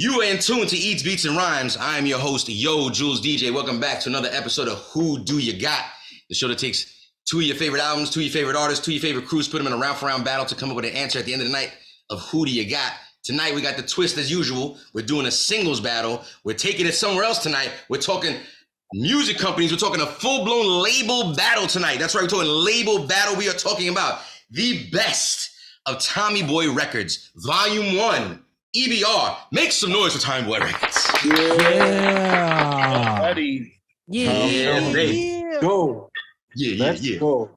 You are in tune to Eats, Beats, and Rhymes. I am your host, Yo, Jules DJ. Welcome back to another episode of Who Do You Got? The show that takes two of your favorite albums, two of your favorite artists, two of your favorite crews, put them in a round-for-round battle to come up with an answer at the end of the night of Who Do You Got? Tonight, we got the twist as usual. We're doing a singles battle. We're taking it somewhere else tonight. We're talking music companies. We're talking a full-blown label battle tonight. That's right, we're talking label battle. We are talking about the best of Tommy Boy Records, Volume 1. EBR, make some noise for Tommy Boy Records. Yeah. Buddy. Yeah. Go. Let's go.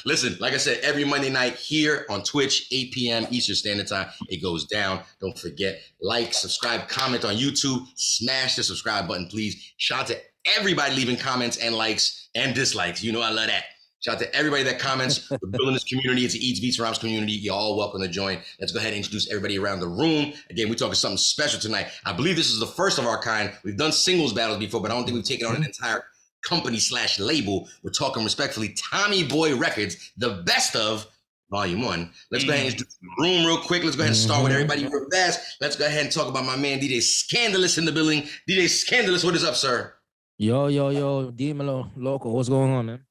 Listen, like I said, every Monday night here on Twitch, 8 p.m. Eastern Standard Time, it goes down. Don't forget, like, subscribe, comment on YouTube, smash the subscribe button, please. Shout out to everybody leaving comments and likes and dislikes. You know I love that. Shout out to everybody that comments. We're building this community. It's an Eats, Beats, and Rhymes community. You're all welcome to join. Let's go ahead and introduce everybody around the room. Again, we're talking something special tonight. I believe this is the first of our kind. We've done singles battles before, but I don't think we've taken on an entire company/label. We're talking respectfully Tommy Boy Records, the best of Volume 1. Let's go ahead and introduce the room real quick. Let's go ahead and start with everybody real fast. Let's go ahead and talk about my man, DJ Scandalous in the building. DJ Scandalous, what is up, sir? Yo, Dímelo, loco. What's going on, man?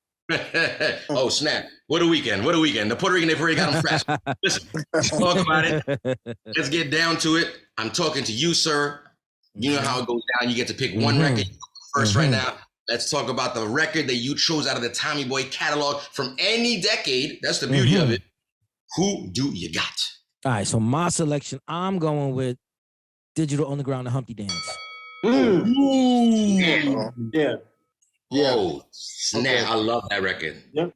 Oh, snap. What a weekend. The Puerto Rican, they've already got them fresh. Listen, let's talk about it. Let's get down to it. I'm talking to you, sir. You know how it goes down. You get to pick one record first right now. Let's talk about the record that you chose out of the Tommy Boy catalog from any decade. That's the beauty of it. Who do you got? All right, so my selection, I'm going with Digital Underground and Humpty Dance. Oh, snap. Okay. I love that record. Yep.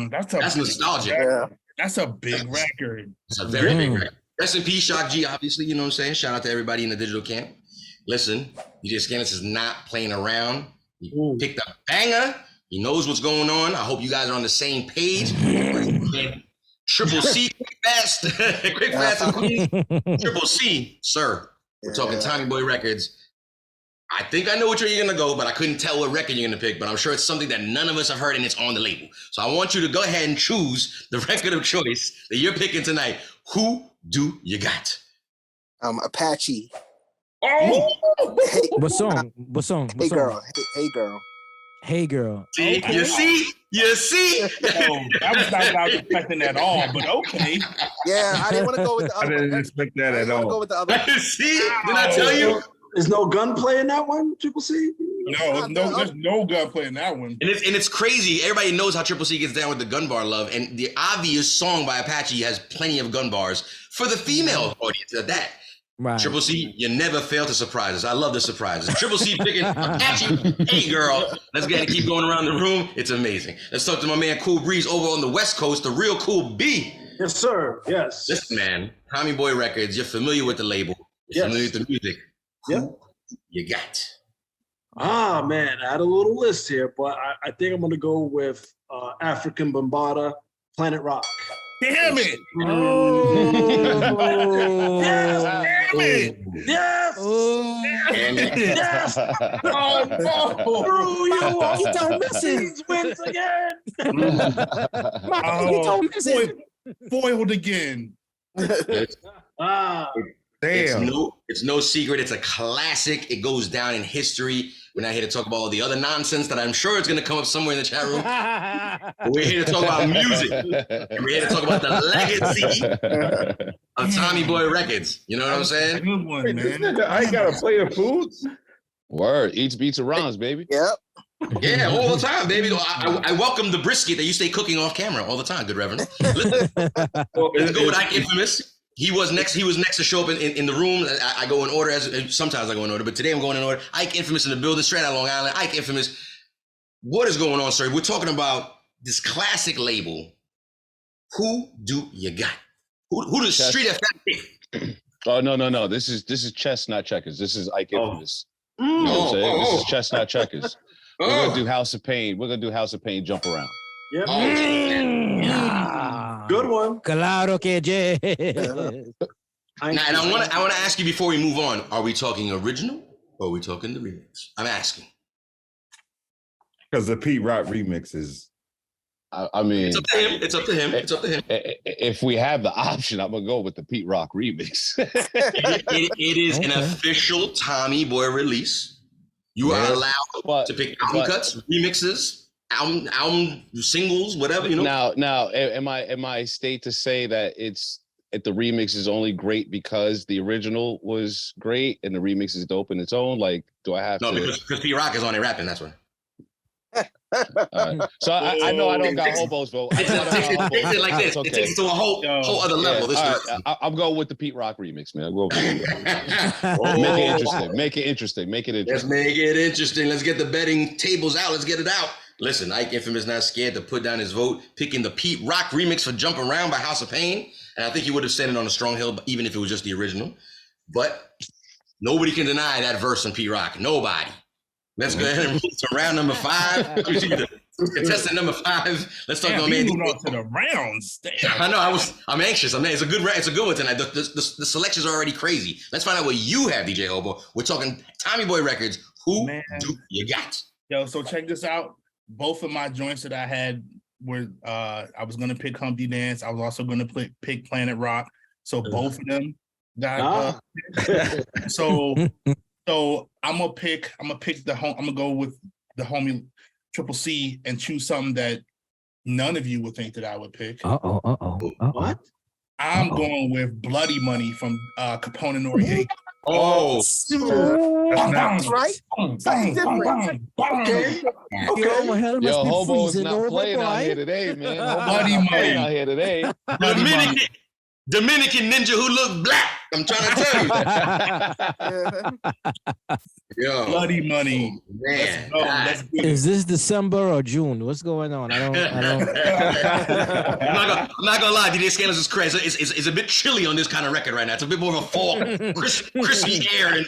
That's nostalgic. Yeah. That's a big record. It's a very big record. Rest in peace, Shock G, obviously, you know what I'm saying? Shout out to everybody in the digital camp. Listen, DJ Scandalous is not playing around. He picked a banger. He knows what's going on. I hope you guys are on the same page. Triple C, quick, fast, and clean. Triple C, sir. We're talking Tommy Boy Records. I think I know which way you're gonna go, but I couldn't tell what record you're gonna pick, but I'm sure it's something that none of us have heard and it's on the label. So I want you to go ahead and choose the record of choice that you're picking tonight. Who do you got? Apache. Oh! Hey, What song? Hey girl. Hey girl. See, okay. You see? That was not what I was expecting at all, but okay. Yeah, I didn't want to go with the other one. I didn't expect that at all. Go with the other one. See? Did I tell you? There's no gunplay in that one, Triple C? No, there's no gunplay in that one. And it's crazy. Everybody knows how Triple C gets down with the gun bar love, and the obvious song by Apache has plenty of gun bars for the female audience at that. Right. Triple C, you never fail to surprise us. I love the surprises. Triple C picking Apache. Hey, girl. Let's go ahead and keep going around the room. It's amazing. Let's talk to my man Cool Breeze over on the West Coast, the real Cool B. Yes, sir. Yes. Listen, man, Tommy Boy Records, you're familiar with the label. You're familiar with the music. Yeah. You got. Man, I had a little list here, but I think I'm going to go with African Bambaataa, Planet Rock. Damn it! Yes, damn it! Yes! Yes! Oh, no! He don't miss it. Wins again. He don't miss it. Foiled again. Damn. It's no secret. It's a classic. It goes down in history. We're not here to talk about all the other nonsense that I'm sure it's going to come up somewhere in the chat room. But we're here to talk about music. And we're here to talk about the legacy of Tommy Boy Records. You know what I'm saying? Good one, man. I ain't got to play a food. Word. Eats, beats, and rhymes, baby. Yep. Yeah, all the time, baby. I welcome the brisket that you stay cooking off camera all the time, good Reverend. Let's go with Ike Infamous. He was next to show up in the room. I go in order, sometimes I go in order, but today I'm going in order. Ike Infamous in the building, straight out of Long Island. Ike Infamous. What is going on, sir? We're talking about this classic label. Who do you got? Who does Street FM pick? Oh, no. This is chess, not checkers. This is Ike Infamous. You know what I'm saying? This is chess, not checkers. We're gonna do House of Pain. We're gonna do House of Pain jump around. Yep. Good one. Claro que yes. And I want to ask you before we move on, are we talking original or are we talking the remix? I'm asking. Because the Pete Rock remix is I mean, It's up to him. It's up to him. It's up to him. If we have the option, I'm gonna go with the Pete Rock remix. It is an official Tommy Boy release. You are allowed to pick album cuts, remixes, album singles, whatever, you know. Now, am I state to say that the remix is only great because the original was great and the remix is dope in its own? Like, do I have to? No, because Pete Rock is on it rapping. That's why. So I know I don't got Hobo's vote. It takes it like this. Okay. It takes it to a whole other level. I'm going with the Pete Rock remix, man. Make it interesting. Make it interesting. Let's make it interesting. Let's get the betting tables out. Let's get it out. Listen, Ike Infamous not scared to put down his vote, picking the Pete Rock remix for Jump Around by House of Pain. And I think he would have standing on a strong hill, even if it was just the original. But nobody can deny that verse on Pete Rock. Nobody. Let's go ahead and move to round number 5. Contestant number 5. Let's talk about man. Moving on to the rounds. Damn. I know. I'm anxious. It's a good one tonight. The selections are already crazy. Let's find out what you have, DJ Hobo. We're talking Tommy Boy Records. Who do you got? Yo, so check this out. Both of my joints that I had were I was gonna pick Humpty Dance. I was also gonna pick Planet Rock. So both of them got So I'm gonna go with the homie Triple C and choose something that none of you would think that I would pick. What? I'm going with Bloody Money from Capone-N-Noreaga. Oh, That's right. That's different. Okay. Yo, Hobo's not playing out here today, man. Bloody Money out here today. Dominican ninja who look black. I'm trying to tell you. Yo, Bloody Money. Man, Let's get it. Is this December or June? What's going on? I don't. I'm not gonna lie, DJ Scandals is crazy. It's a bit chilly on this kind of record right now. It's a bit more of a fall, crispy air, and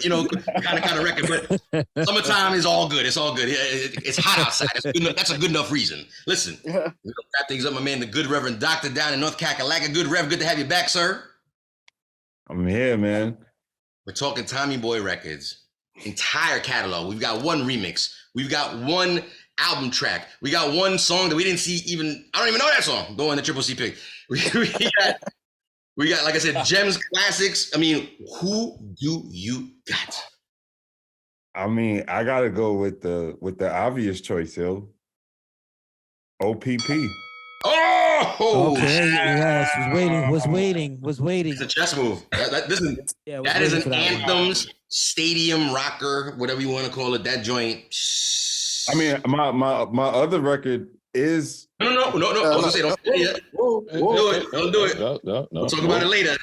kind of record. But summertime is all good. It's all good. It's hot outside. That's a good enough reason. Listen, we're gonna wrap things up, my man, the good Reverend Doctor down in North Kakalaka. Good Rev, good to have you back, sir. I'm here, man. We're talking Tommy Boy Records. Entire catalog. We've got one remix. We've got one album track. We got one song that we didn't see even. I don't even know that song. Go on the Triple C pick. We got, like I said, gems, classics. I mean, who do you got? I mean, I gotta go with the obvious choice, yo. OPP. Oh, okay. Yes, was waiting. It's a chess move. That is an Anthems stadium rocker, whatever you want to call it. That joint. I mean, my other record is No. I was gonna say, don't do it. Don't do it. No. We'll talk about it later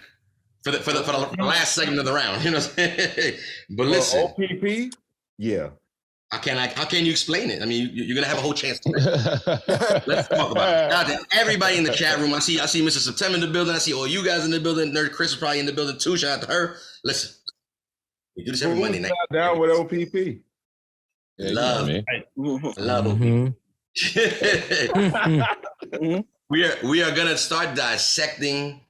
for the last segment of the round. You know what I'm saying? But listen, OPP. Yeah. how can you explain it? I mean, you're gonna have a whole chance to. Let's talk about it. Shout out to everybody in the chat room. I see Mr. September in the building. I see all you guys in the building. Nerd Chris is probably in the building too. Shout out to her. Listen, we do this every Monday night. Down with OPP. Yeah, Love Mm-hmm. We are gonna start dissecting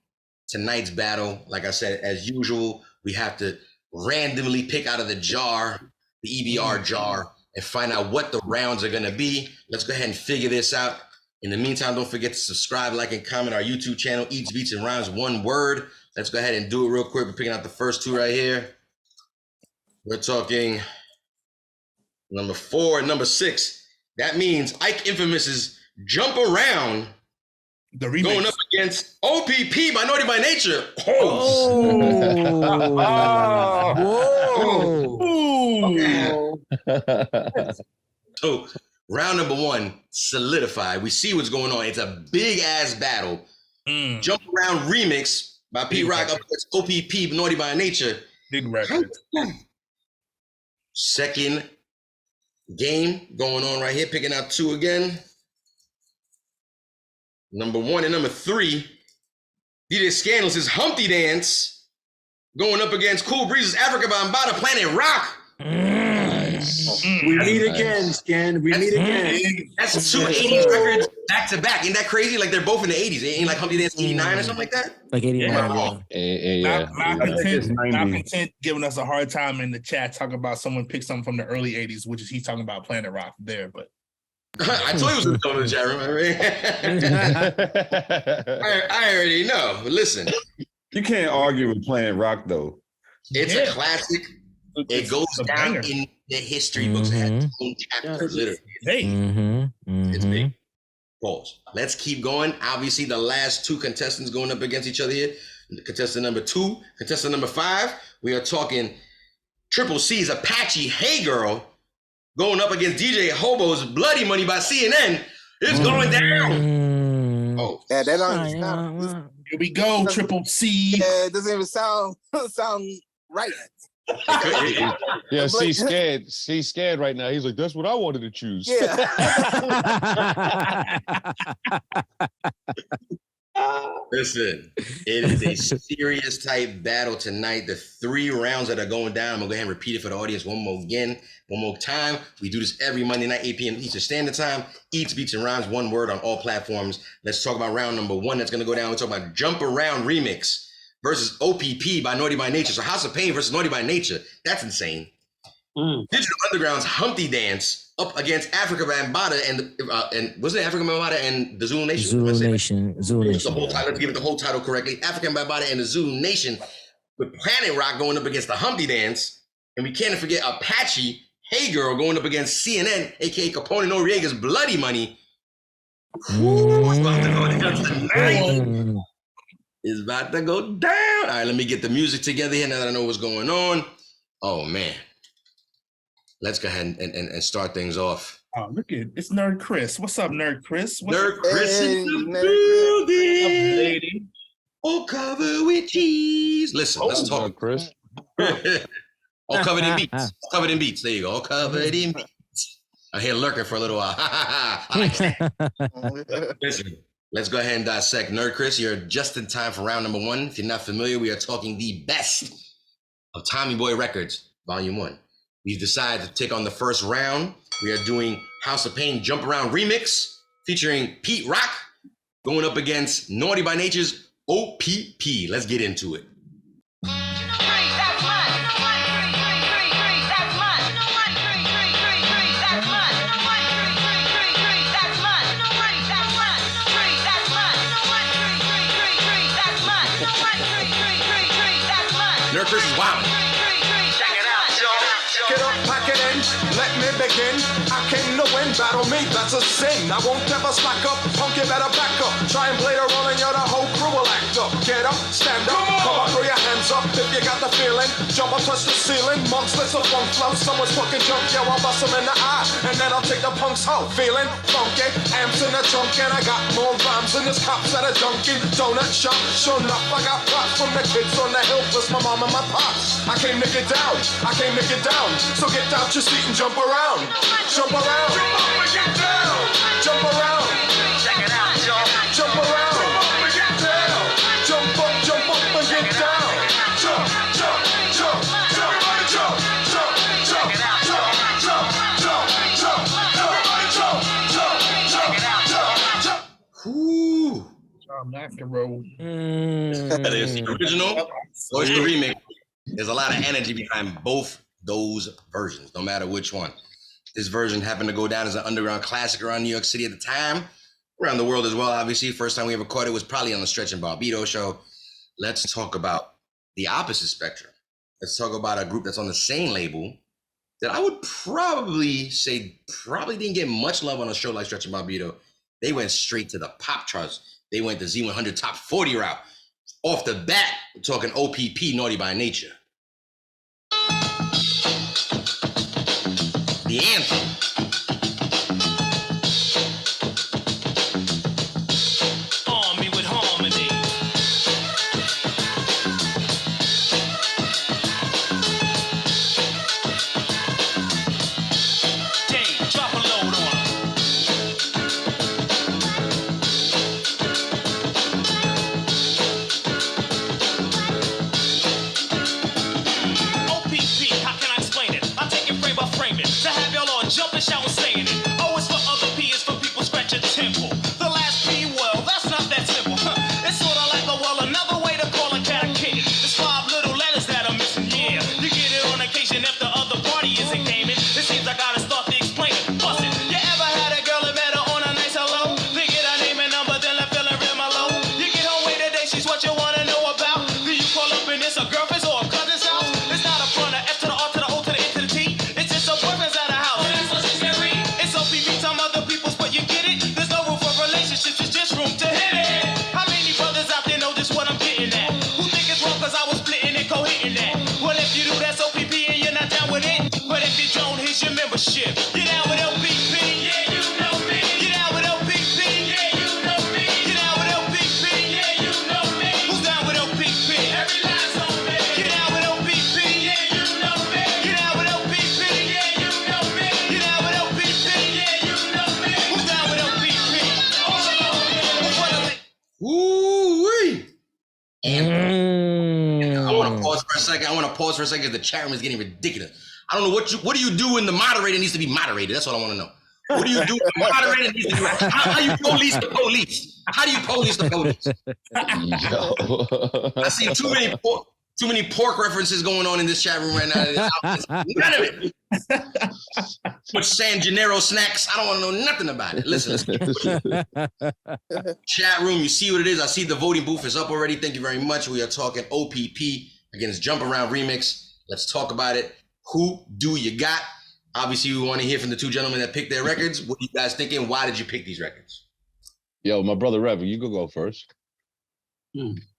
tonight's battle. Like I said, as usual, we have to randomly pick out of the jar, the EBR jar, and find out what the rounds are gonna be. Let's go ahead and figure this out. In the meantime, don't forget to subscribe, like, and comment our YouTube channel, Eats, Beats, and Rhymes, one word. Let's go ahead and do it real quick. We're picking out the first two right here. We're talking number 4 and number 6. That means Ike Infamous's Jump Around The remix. going up against OPP by Naughty by Nature. So round number 1 solidified. We see what's going on. It's a big ass battle. Jump Around remix by Pete Rock up against OPP Naughty by Nature. Big record. Second game going on right here. Picking out 2 again. Number 1 and number 3. DJ Scandalous' Humpty Dance going up against Cool Breeze's Afrika Bambaataa Planet Rock. Nice. We meet again, Scan. We meet again. That's 2 80s records back to back. Ain't that crazy? Like they're both in the 80s. Ain't like Humpty Dance 89 or something like that? Like 89. Yeah. Malcontent giving us a hard time in the chat talking about someone picked something from the early 80s, which is he's talking about Planet Rock there, but I told you it was a double chat room. I already know. But listen, You can't argue with Planet Rock though. it's a classic. It goes a down banger. in the history books. It has its own chapter, literally. Hey, It's big. Pause. Let's keep going. Obviously, the last two contestants going up against each other here. Contestant number 2, contestant number 5. We are talking Triple C's Apache Hey Girl going up against DJ Hobo's Bloody Money by CNN. It's going down. Oh, Yeah, that don't sound, here we go, Triple C. yeah, it doesn't even sound right. Yeah, she's scared right now. He's like, that's what I wanted to choose. Yeah. listen, it is a serious type battle tonight. The 3 rounds that are going down, I'm gonna go ahead and repeat it for the audience one more time. We do this every Monday night, 8 p.m. Eastern Standard Time. Eats, beats, and rhymes, one word on all platforms. Let's talk about round number 1 that's gonna go down. We're talking about Jump Around Remix versus OPP by Naughty by Nature. So House of Pain versus Naughty by Nature. That's insane. Digital Underground's Humpty Dance up against Afrika Bambaataa and wasn't it Afrika Bambaataa and the Zulu Nation? Zulu Nation. The whole title, let's give it the whole title correctly. Afrika Bambaataa and the Zulu Nation with Planet Rock going up against the Humpty Dance. And we can't forget Apache Hey Girl going up against CNN, aka Capone-N-Noreaga's Bloody Money. It's about to go down tonight. It's about to go down. All right, let me get the music together here now that I know what's going on. Oh, man. Let's go ahead and start things off. Oh, look at it's Nerd Chris. What's up, Nerd Chris? Nerd Chris Hey, in the Nerd building. Lady. All covered with cheese. Listen, let's talk. Chris. All covered in beats. Covered in beats. There you go. All covered in beats. I'm here lurking for a little while. I like that. Listen, let's go ahead and dissect. Nerd Chris, you're just in time for round number 1. If you're not familiar, we are talking the best of Tommy Boy Records, Volume 1. We've decided to take on the first round. We are doing House of Pain Jump Around Remix featuring Pete Rock going up against Naughty by Nature's OPP. Let's get into it. Nerd Chris is wild. Get up, pack it in, let me begin. I came to win, battle me, that's a sin. I won't ever slack up, punk, you better back up. Try and play the role and you're the whole crew will act up. Get up, stand up, come on, throw your hands up. If you got the feeling, jump up, touch the ceiling. Monks, let's up, funk flow, someone's fucking jump. Yo, I'll bust them in the eye, and then I'll take the punks out. Feeling funky, amps in the trunk, and I got more rhymes than this cops at a Dunkin' Donut shop. Sure enough, I got props from the kids on the hill, plus my mom and my pops. I came to get down, I came to get down. So get out your seat and jump around. Jump around. Jump up and get down. Jump around. Check it out, y'all. Jump around. Jump up and get down. Jump up and get down. Jump, jump, jump, jump. Everybody jump, jump, jump, jump, jump, jump, jump. Everybody jump, jump, jump, jump, jump. Ooh. Macro. That is the original or it's the remix. There's a lot of energy behind both those versions, no matter which one. This version happened to go down as an underground classic around New York City at the time, around the world as well, obviously. First time we ever caught it was probably on the Stretch and Barbito show. Let's talk about the opposite spectrum. Let's talk about a group that's on the same label that I would probably say didn't get much love on a show like Stretch and Barbito. They went straight to the pop charts. They went the Z100 Top 40 route. Off the bat, we're talking OPP, Naughty by Nature. The anthem. Army with harmony. Dave, drop a load on 'em. OPP, how can I explain it? I take it frame by frame it. To have y'all on jump I want to pause for a second. Because the chat room is getting ridiculous. I don't know what do you do when the moderator needs to be moderated? That's what I want to know. What do you do when the moderator needs to be moderated? How you police the police? How do you police the police? I see too many pork references going on in this chat room right now. None of it. But San Gennaro snacks, I don't want to know nothing about it. Listen. Chat room, you see what it is. I see the voting booth is up already. Thank you very much. We are talking OPP against Jump Around Remix. Let's talk about it. Who do you got? Obviously, we want to hear from the two gentlemen that picked their records. What are you guys thinking? Why did you pick these records? Yo, my brother Rev, you could go first.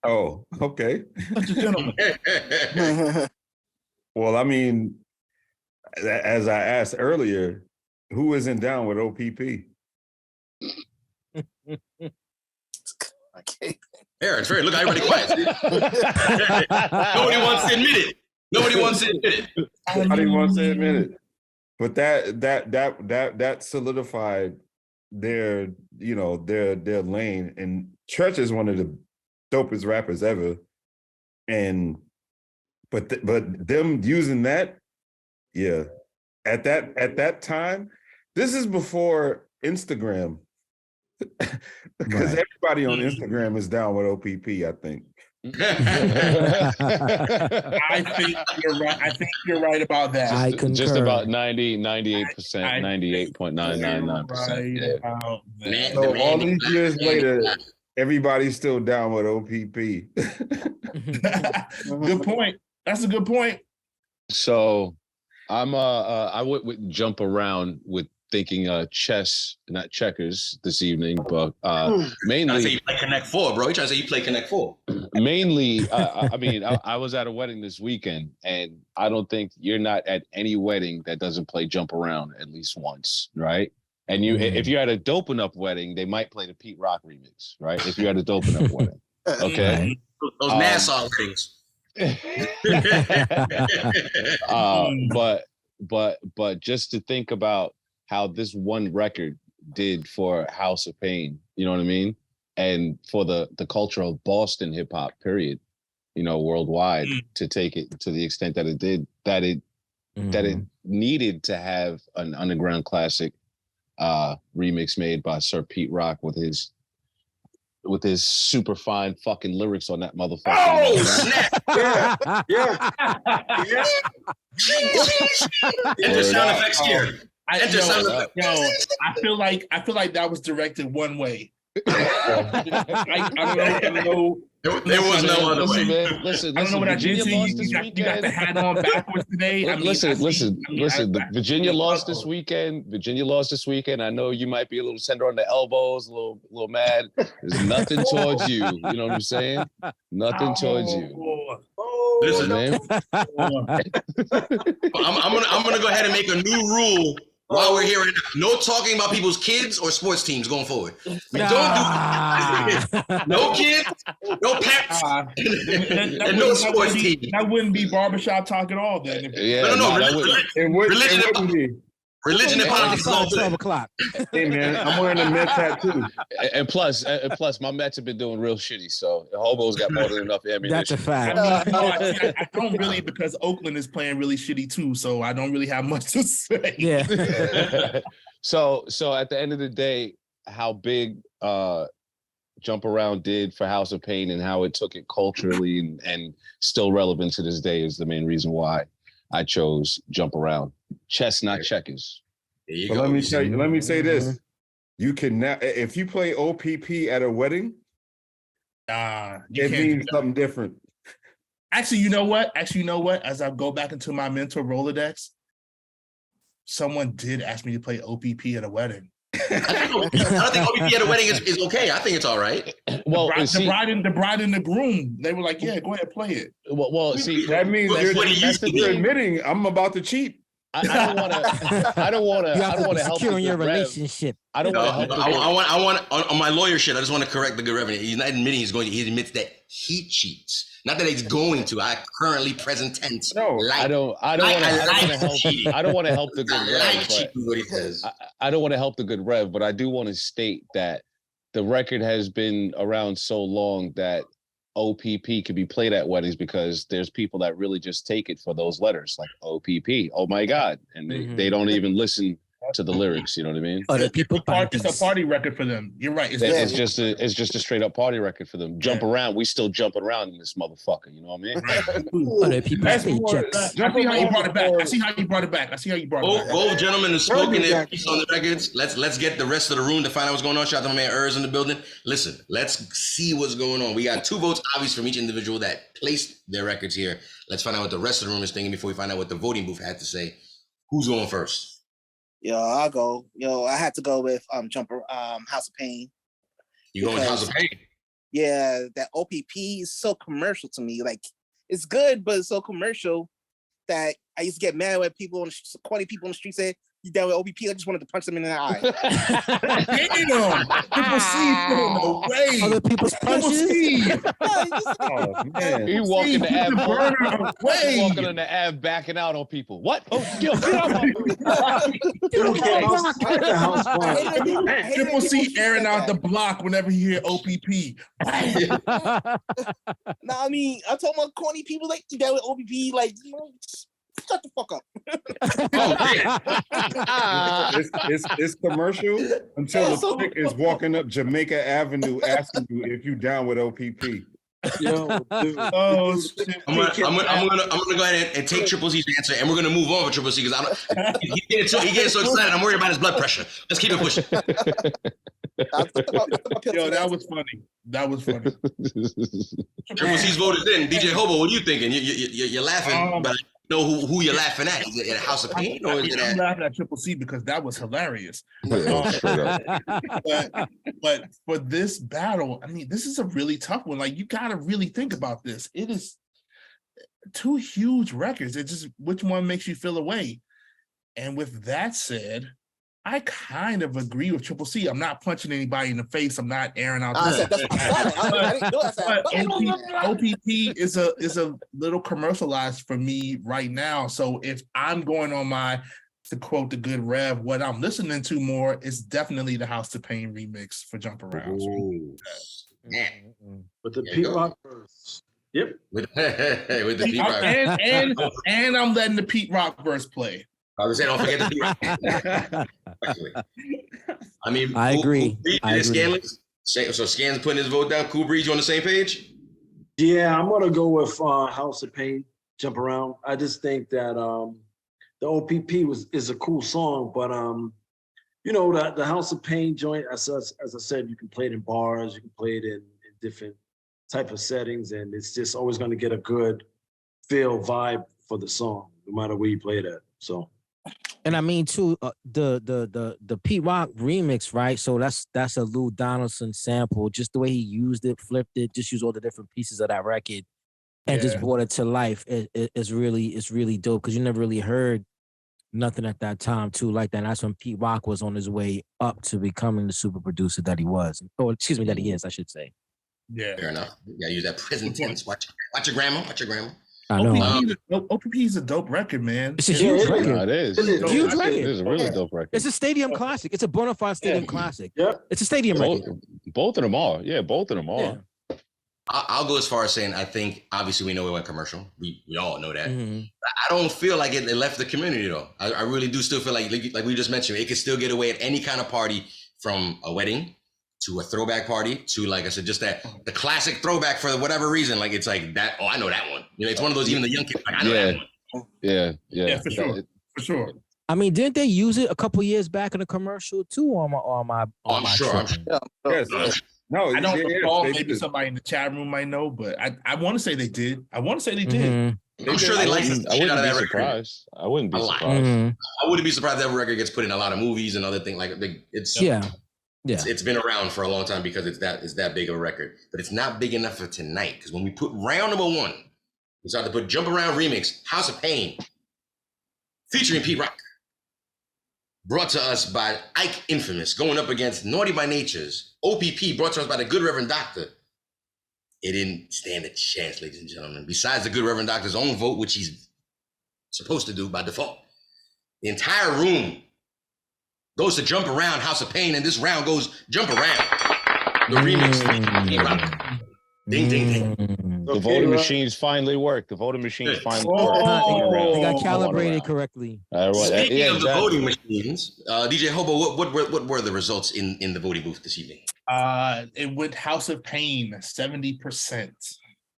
Oh, okay. Such a gentleman. Well, I mean, as I asked earlier, who isn't down with OPP? Okay. Aaron, it's very look, everybody quiet. Nobody wants to admit it. Nobody wants to admit it. But that solidified their lane. And Church is one of the dopest rappers ever. But them using that, yeah. At that time, this is before Instagram. Because everybody on Instagram is down with OPP, I think. I think you're right. I think you're right about that. I concur. Just about 98%, 98.999%. Right. So all these years later, everybody's still down with OPP. Good point. That's a good point. So I went with Jump Around with thinking chess, not checkers this evening, but mainly. I say you play Connect 4, bro. You trying to say you play Connect 4? Mainly, I mean, I was at a wedding this weekend, and I don't think you're not at any wedding that doesn't play Jump Around at least once, right? And if you're at a Dope Enough wedding, they might play the Pete Rock remix, right? If you're at a Dope Enough wedding, okay. Those Nassau weddings. But just to think about how this one record did for House of Pain, you know what I mean? And for the culture of Boston hip hop, period, worldwide, to take it to the extent that it did, that it needed to have an underground classic remix made by Sir Pete Rock with his super fine fucking lyrics on that motherfucker. Oh, snap! Yeah. Enter sound effects here. I feel like that was directed one way. I don't know. There was no other way. Listen, I don't know what Virginia I did to lost you. this You weekend. got the hat on backwards today. Listen. Virginia lost this weekend. Virginia lost this weekend. I know you might be a little tender on the elbows, a little mad. There's nothing towards you. You know what I'm saying? Nothing towards you. Listen, man. I'm gonna go ahead and make a new rule while we're here right now. No talking about people's kids or sports teams going forward. We don't do no kids, no pets, and no sports team. That wouldn't be barbershop talk at all then. No. Religion and politics. 12 o'clock. Hey man, I'm wearing a Mets hat too. And plus, my Mets have been doing real shitty, so the Hobos got more than enough ammunition. That's a fact. I don't really, because Oakland is playing really shitty too, so I don't really have much to say. Yeah. So at the end of the day, how big Jump Around did for House of Pain and how it took it culturally and still relevant to this day is the main reason why I chose Jump Around. Chess, not checkers. But let me say this. You can now, if you play OPP at a wedding, it means something different. Actually, you know what? As I go back into my mental Rolodex, someone did ask me to play OPP at a wedding. I don't think OPP at a wedding is okay. I think it's all right. Well, the bride and the groom, they were like, "Yeah, go ahead, play it." Well, see, that means you're admitting I'm about to cheat. I don't want to help secure in your Rev. relationship. I don't want to help. I want on my lawyer shit. I just want to correct the good revenue. He's not admitting he's going to. He admits that he cheats. Not that he's going to. I currently present tense. No, I don't want to help the good Rev. What he says. I don't want to help the good Rev, but I do want to state that the record has been around so long that OPP could be played at weddings because there's people that really just take it for those letters, like OPP. Oh my God. And they don't even listen to the lyrics. You know what I mean? Other people It's a party record for them. You're right. It's just a straight up party record for them. Jump around. We still jumping around in this motherfucker. You know what I mean? Other people paychecks. I see how you brought it back. I see how you brought it back. Both gentlemen have spoken their piece on the records. Let's get the rest of the room to find out what's going on. Shout out to my man Urs in the building. Listen, let's see what's going on. We got 2 votes, obvious, from each individual that placed their records here. Let's find out what the rest of the room is thinking before we find out what the voting booth had to say. Who's going first? Yo, I'll go. Yo, I had to go with House of Pain. You going with House of Pain? Yeah, that OPP is so commercial to me. Like, it's good, but it's so commercial that I used to get mad when corny people on the street say, "You down with OPP?" I just wanted to punch them in the eye. Damn! Triple C throwing away. Other people's punches. Oh man. He walking the ab, away. walking in the ab, backing out on people. What? Oh, get out! Triple C airing out the block whenever you hear OPP. No, I mean, I told my corny people like, "You down with OPP?" Like, you know, shut the fuck up. It's commercial until the chick is walking up Jamaica Avenue asking you if you down with OPP. Yo, dude. Oh, shit. I'm gonna go ahead and take Triple C's answer, and we're gonna move on with Triple C because he getting so excited. I'm worried about his blood pressure. Let's keep it pushing. Yo, that was funny. Triple C's vote is in. DJ Hobo, what are you thinking? You're laughing, but I know who you're laughing at. Is it at House of Pain or is it I'm at? laughing at Triple C because that was hilarious. Straight up. But for this battle, I mean, this is a really tough one. Like, you gotta really think about this. It is 2 huge records. It's just which one makes you feel away. And with that said, I kind of agree with Triple C. I'm not punching anybody in the face. I'm not airing out. I said, that's what I didn't do. I said, OPP is a little commercialized for me right now. So if I'm going on to quote the good Rev, what I'm listening to more is definitely the House of Pain remix for Jump Around. With the Pete Rock verse. Yep. With the Pete Rock. And I'm letting the Pete Rock verse play. I was saying, don't forget the Pete Rock. I mean, I agree. So Scan's putting his vote down. Cool Breeze, you on the same page? Yeah, I'm gonna go with House of Pain, Jump Around. I just think that the OPP is a cool song, but you know, the House of Pain joint, as I said, you can play it in bars, you can play it in different type of settings, and it's just always gonna get a good feel vibe for the song, no matter where you play it at. So. And I mean too, the Pete Rock remix, right? So that's a Lou Donaldson sample. Just the way he used it, flipped it, just used all the different pieces of that record, and just brought it to life. It's really dope because you never really heard nothing at that time too like that. And that's when Pete Rock was on his way up to becoming the super producer that he was, or excuse me, that he is, I should say. Yeah, fair enough. Yeah, use that present tense. Watch your grandma. I know. OPP is a dope record, man. It's a huge record. No, it is. It's a huge record. It is a really dope record. It's a stadium classic. It's a bona fide stadium classic. Yep. It's a stadium record. Both of them are. Yeah, both of them are. Yeah. I'll go as far as saying I think obviously we know it went commercial. We all know that. Mm-hmm. I don't feel like it left the community though. I really do still feel like we just mentioned, it could still get away at any kind of party, from a wedding to a throwback party to, like I said, just the classic throwback for whatever reason. Like, it's like that. Oh, I know that one. You know, it's one of those, even the young kids, like, I know that one. Yeah, for sure. I mean, didn't they use it a couple years back in a commercial too? On my I'm sure. Yes. No, I don't recall. they Maybe did. somebody in the chat room might know, but I want to say they did. I want to say they did. I'm sure they licensed the I shit out wouldn't of be that record. surprised. I wouldn't be A lot. surprised. I wouldn't be surprised if that record gets put in a lot of movies and other things. Like, it's it's been around for a long time because it's that big of a record. But it's not big enough for tonight, because when we put round number 1, we started to put Jump Around remix, House of Pain, featuring Pete Rock, brought to us by Ike Infamous, going up against Naughty by Nature's OPP, brought to us by the Good Reverend Doctor. It didn't stand a chance, ladies and gentlemen. Besides the Good Reverend Doctor's own vote, which he's supposed to do by default, the entire room goes to Jump Around, House of Pain, and this round goes Jump Around, the remix. Ding, ding, ding. The Okay, voting right. machines finally work. The voting machines finally work. Oh. They got One calibrated round. correctly. Speaking Yeah, of exactly. the voting machines, DJ Hobo, what were the results in the voting booth this evening? It went House of Pain 70%.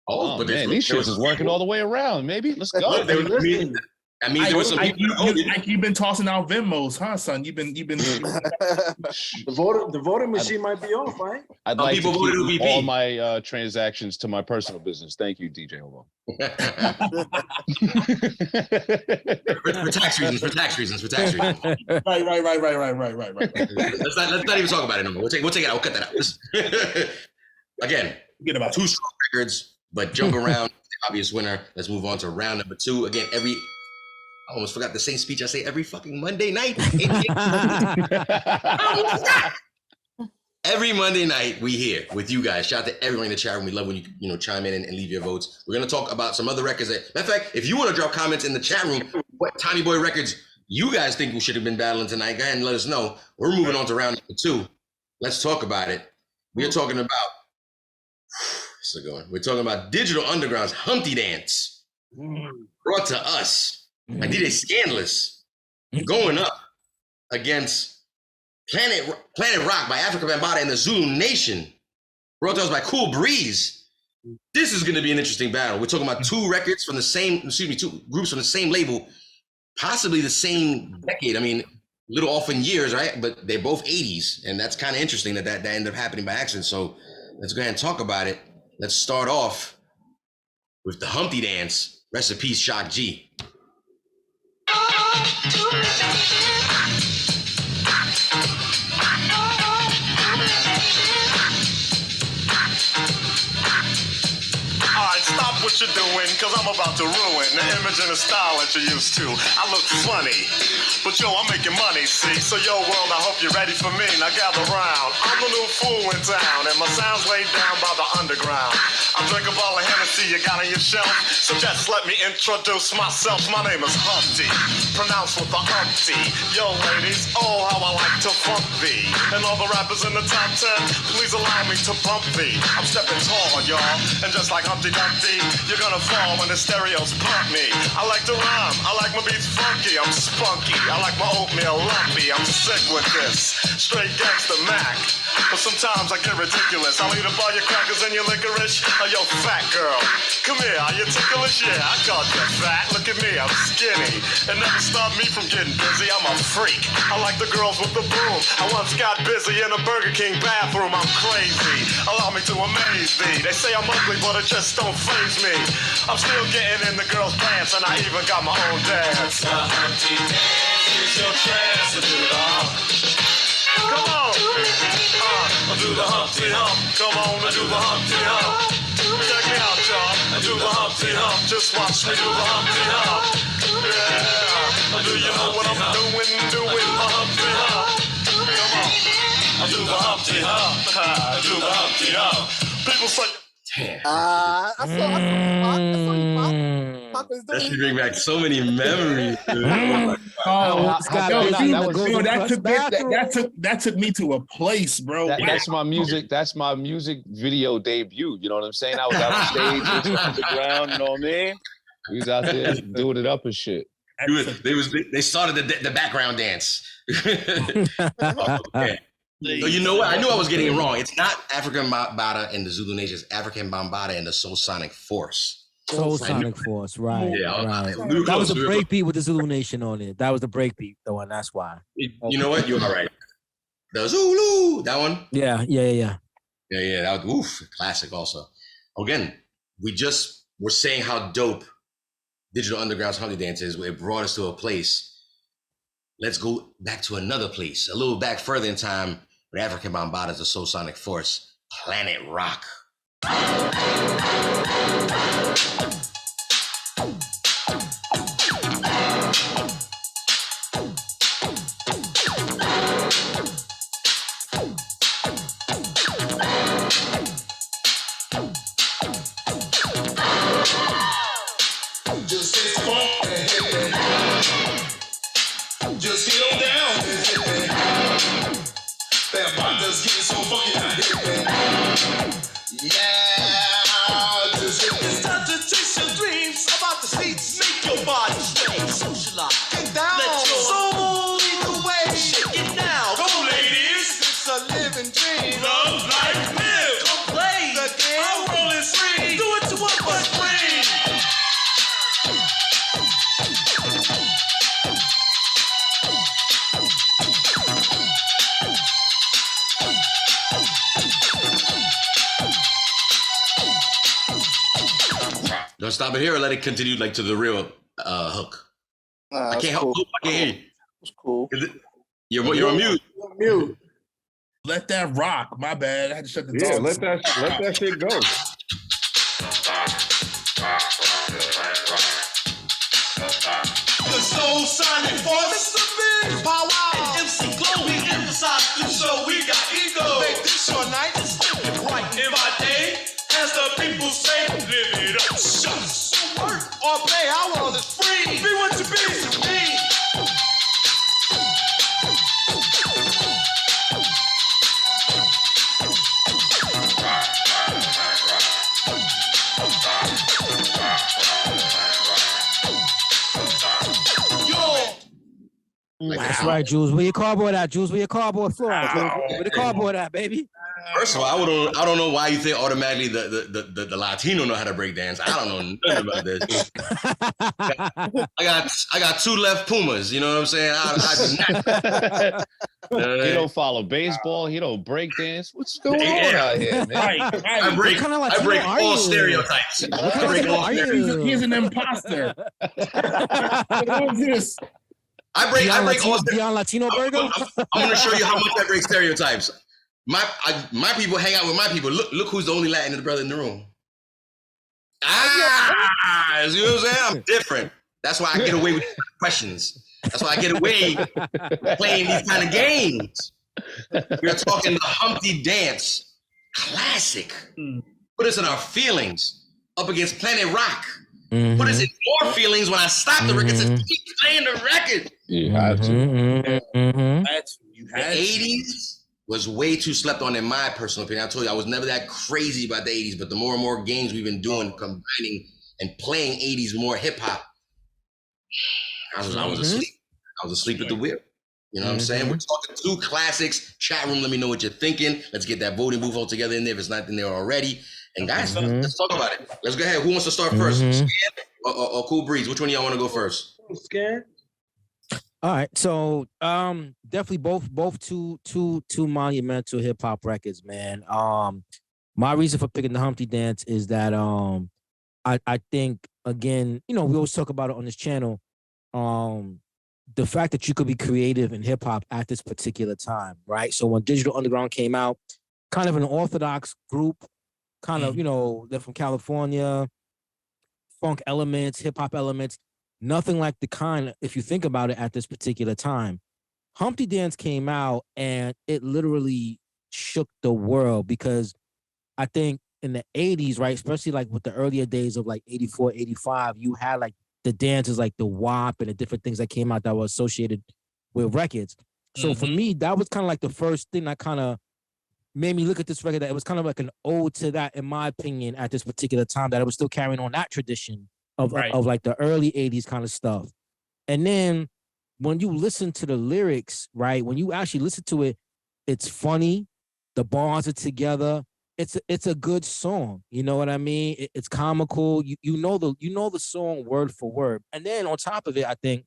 Oh, but man, these shits is working all the way around. Maybe let's go. Look, Listen, I mean, there were some people that voted. You've been tossing out Venmos, huh, son? You've been. the voting machine might be off, right? I'd Some like people to voted keep OVP. all my transactions to my personal business. Thank you, DJ Hobo. for tax reasons. Right. Let's not even talk about it anymore. We'll take it out. We'll cut that out. Again, Forget about two strong records, but jump around. The obvious winner. Let's move on to round number 2. Again, I almost forgot the same speech I say every fucking Monday night. Every Monday night we here with you guys. Shout out to everyone in the chat room. We love when you chime in and leave your votes. We're gonna talk about some other records. Matter of fact, if you want to drop comments in the chat room, what Tommy Boy records you guys think we should have been battling tonight, go ahead and let us know. We're moving on to round number 2. Let's talk about it. We're talking about We're talking about Digital Underground's Humpty Dance, brought to us by DJ Scandalous, going up against Planet Rock by Afrika Bambaataa and the Zulu Nation, brought to us by Cool Breeze. This is going to be an interesting battle. We're talking about two groups from the same label, possibly the same decade. I mean, a little off in years, right? But they're both 80s, and that's kind of interesting that ended up happening by accident. So let's go ahead and talk about it. Let's start off with the Humpty Dance. Rest in peace, Shock G. Alright, stop what you're doing, cause I'm about to ruin the image and the style that you're used to. I look funny, but yo, I'm making money, see? So yo, world, I hope you're ready for me. Now gather round. I'm the new fool in town, and my sound's laid down by the underground. I drink a bottle of Hennessy you got on your shelf, so just let me introduce myself. My name is Humpty, pronounced with the umpty. Yo, ladies, oh, how I like to funk thee. And all the rappers in the top 10, please allow me to bump thee. I'm stepping tall, y'all, and just like Humpty Dumpty, you're gonna fall when the stereos pump me. I like to rhyme, I like my beats funky, I'm spunky, I like my oatmeal lumpy, I'm sick with this, straight gangsta Mac. But sometimes I get ridiculous. I'll eat up all your crackers and your licorice. Oh, yo, fat girl, come here, are you ticklish? Yeah, I called you fat. Look at me, I'm skinny. It never stopped me from getting busy. I'm a freak. I like the girls with the broom. I once got busy in a Burger King bathroom. I'm crazy. Allow me to amaze thee. They say I'm ugly, but it just don't faze me. I'm still getting in the girls' pants, and I even got my own dance. The Humpty Dance is your chance to do it all. Come on, do the Humpty Hump. Come on, do the Humpty Hump. Check me out, y'all. Do the Humpty Hump. Just watch me do the Humpty Hump. Yeah, do you know what I'm doing my Humpty Hump? Come on, do the Humpty Hump. Do the Humpty Hump. People say. Damn. I saw you Pac was That doing. should bring back so many memories. Dude. That took me to a place, bro. That's my music. That's my music video debut. You know what I'm saying? I was out on stage, on the ground. You know what I mean? We was out there doing it up and shit. They started the background dance. Okay. So you know what? I knew I was getting it wrong. It's not Afrika Bambaataa and the Zulu Nation. It's Afrika Bambaataa and the Soul Sonic Force. Soul Sonic Force, right? Yeah, right. we were That was close, a breakbeat with the Zulu Nation on it. That was the breakbeat, the one. That's why. You know what? You're all right. The Zulu, that one. Yeah. Yeah. That was classic. Also, again, we're saying how dope Digital Underground's Humpty Dance is. It brought us to a place. Let's go back to another place, a little back further in time. With Afrika Bambaataa, the Soul Sonic Force, Planet Rock. Just fist bump and hit it. Just get on down and hit it. That body's getting so funky now, hit it. Yeah. gonna stop it here or let it continue like to the real hook? I can't help. Cool. I can't hear you. It's cool. You're on mute. Mute. Let that rock. My bad. I had to shut the door. Yeah, let that shit go. The soul signing voice, Mr. Big, Pow Wow, and MC Glow. We emphasize the show. We got ego. Make this your night. It's right in my day. As the people say, live it up. Shucks. Work or play. Our world is free. Be what you be to me. That's right, Jules. Where your cardboard at, Jules? Where your cardboard floor at, Jules? Where the cardboard at, baby? First of all, I don't know why you think automatically the Latino know how to break dance. I don't know nothing about this. I got two left Pumas. You know what I'm saying? He don't follow baseball. He don't break dance. What's going on out here, man? I break all stereotypes. I break all stereotypes. He's an imposter. What is this? I break all Beyond Latino Burger. I'm gonna show you how much I break stereotypes. My people hang out with my people. Look who's the only Latin brother in the room. You know what I'm saying? I'm different. That's why I get away with questions. That's why I get away playing these kind of games. We're talking the Humpty Dance classic. Put us in our feelings up against Planet Rock. Put us in more feelings when I stop the record. Says, keep playing the record. You have to. The 80s was way too slept on in my personal opinion. I told you I was never that crazy about the 80s, but the more and more games we've been doing, combining and playing 80s more hip hop, I was asleep. I was asleep at the wheel. You know what I'm saying? We're talking two classics. Chat room, let me know what you're thinking. Let's get that voting booth all together in there if it's not in there already. And guys, let's talk about it. Let's go ahead. Who wants to start first? Scan or Cool Breeze? Which one of y'all want to go first? Scan. All right, so definitely both two monumental hip hop records, man. My reason for picking the Humpty Dance is that I think, again, we always talk about it on this channel. The fact that you could be creative in hip hop at this particular time, right? So when Digital Underground came out, kind of an orthodox group, kind of, they're from California, funk elements, hip hop elements, nothing like the kind, if you think about it, at this particular time. Humpty Dance came out and it literally shook the world, because I think in the 80s, right, especially like with the earlier days of like 84, 85, you had like the dances like the WAP and the different things that came out that were associated with records. So for me, that was kind of like the first thing that kind of made me look at this record, that it was kind of like an ode to that, in my opinion, at this particular time, that it was still carrying on that tradition of like the early 80s kind of stuff. And then when you listen to the lyrics, right, when you actually listen to it, it's funny. The bars are together. It's a good song. You know what I mean? It's comical. You know the song word for word. And then on top of it, I think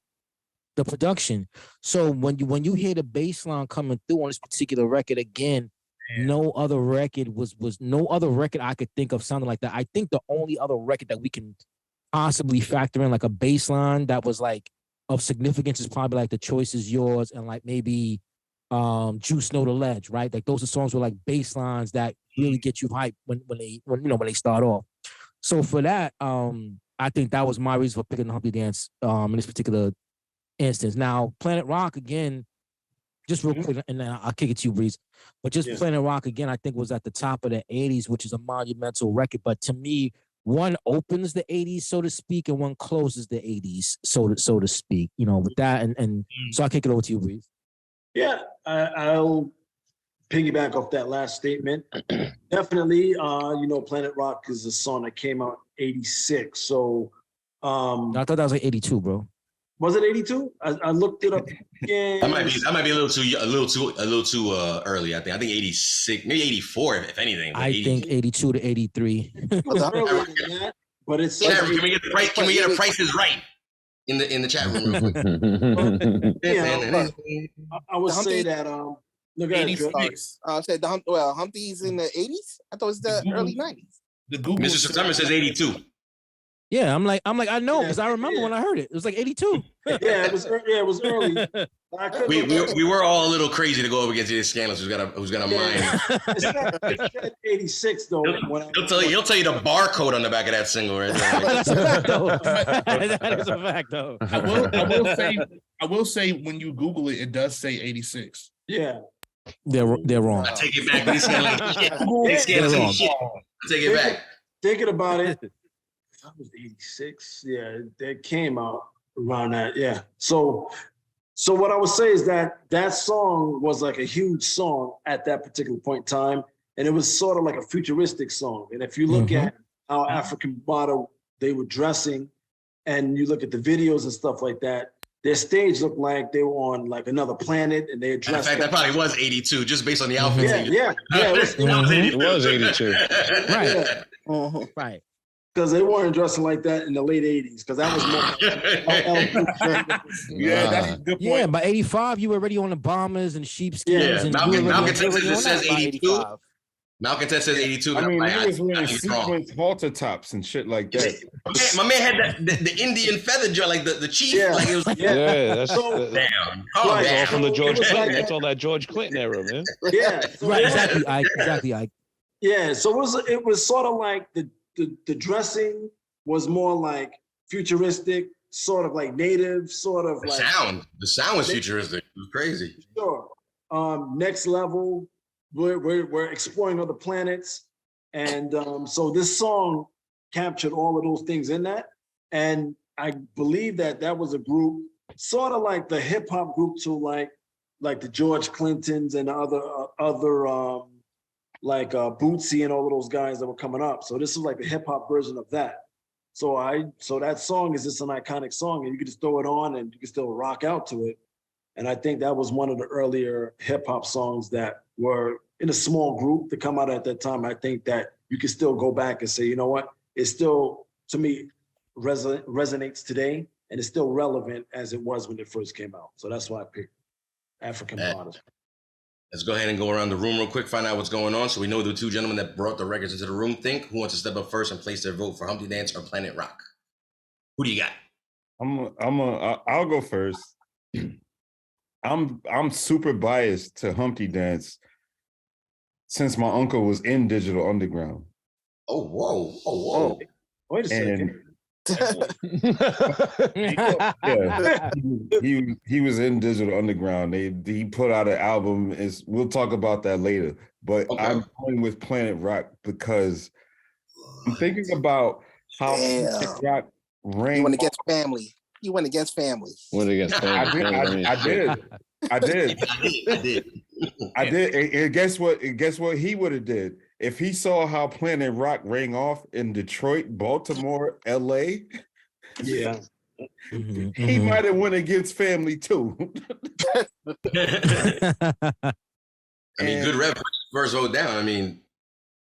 the production. So when you hear the bass line coming through on this particular record, again, no other record no other record I could think of sounding like that. I think the only other record that we can possibly factor in like a bass line that was like of significance is probably like The Choice Is Yours and like maybe Juice Know the Ledge, right? Like those are songs with like bass lines that really get you hyped when they start off. So for that, I think that was my reason for picking the Humpty Dance in this particular instance. Now, Planet Rock, again, just real quick, and then I'll kick it to you, Breeze. But just Planet Rock, again, I think was at the top of the 80s, which is a monumental record. But to me, one opens the 80s, so to speak, and one closes the 80s, so to speak. With that, and so I'll kick it over to you, Breeze. Yeah, I'll piggyback off that last statement. Definitely, Planet Rock is a song that came out 86. So I thought that was like 82, bro. Was it 82? I looked it up again. That might be a little too early. I think 86, maybe 84, if anything. I think 82 to 83. But it says, can we get the price? Can we get a prices right in the chat room? I would say that look at 86. I said Humpty's in the 80s. I thought it was the early 90s. The Google Mr. September says 82. Yeah, I'm like, I know because I Yeah, remember yeah. when I heard it. It was like 82. Yeah, it was early. I couldn't We were all a little crazy to go up against these scandals. Who's got a mind? It said 86 though. He'll tell you the barcode on the back of that single right there. That's a fact, though. That is a fact, though. I will say when you Google it, it does say 86. Yeah. They're wrong. I take it back. These scandals shit. These scandals They're wrong. shit. I take it back. Thinking about it, that was 86. Yeah, that came out around that. Yeah. So what I would say is that song was like a huge song at that particular point in time. And it was sort of like a futuristic song. And if you look at how African Bambaataa, they were dressing, and you look at the videos and stuff like that, their stage looked like they were on like another planet, and they had dressed. In fact, that probably was 82, just based on the outfits. Yeah. It was 82. Right. Mhm. Right. Because they weren't dressing like that in the late 80s, because that was more. Yeah, that's a good point. Yeah, by 85, you were already on the bombers and sheepskins. Yeah, and Malcontent says by 82. Malcontent says 82. I mean, Like, he was wearing I think it's wrong. sequins halter tops and shit like that. My man had the Indian feather joint, like the chief. Yeah. Like it was Yeah, that's So- damn. Right. Oh, all damn. from the George It was Clinton. like- That's all that George Clinton era, man. Yeah. So Right, they had- exactly. I Yeah, so it was sort of like the dressing was more like futuristic, sort of like native, sort of The like sound was futuristic. It was crazy. sure. Next level, we're exploring other planets, and so this song captured all of those things in that, and I believe that was a group, sort of like the hip hop group to like the George Clintons and other like Bootsy and all of those guys that were coming up. So this is like the hip hop version of that. So that song is just an iconic song, and you can just throw it on and you can still rock out to it. And I think that was one of the earlier hip hop songs that were in a small group to come out at that time. I think that you can still go back and say, you know what, it still, to me, resonates today, and it's still relevant as it was when it first came out. So that's why I picked African Bambaataa. Let's go ahead and go around the room real quick, find out what's going on. So we know the two gentlemen that brought the records into the room think. Who wants to step up first and place their vote for Humpty Dance or Planet Rock? Who do you got? I'll go first. I'm super biased to Humpty Dance since my uncle was in Digital Underground. Oh, whoa. Wait a second. Yeah, he was in Digital Underground. He put out an album. We'll talk about that later. But Okay. I'm going with Planet Rock because I'm thinking about how Planet Rock reigned. You went against family. Went against I did. I did. And guess what he would have did if he saw how Planet Rock rang off in Detroit, Baltimore, LA. Yeah. He might have went against family too. I mean, good rep first vote down. I mean,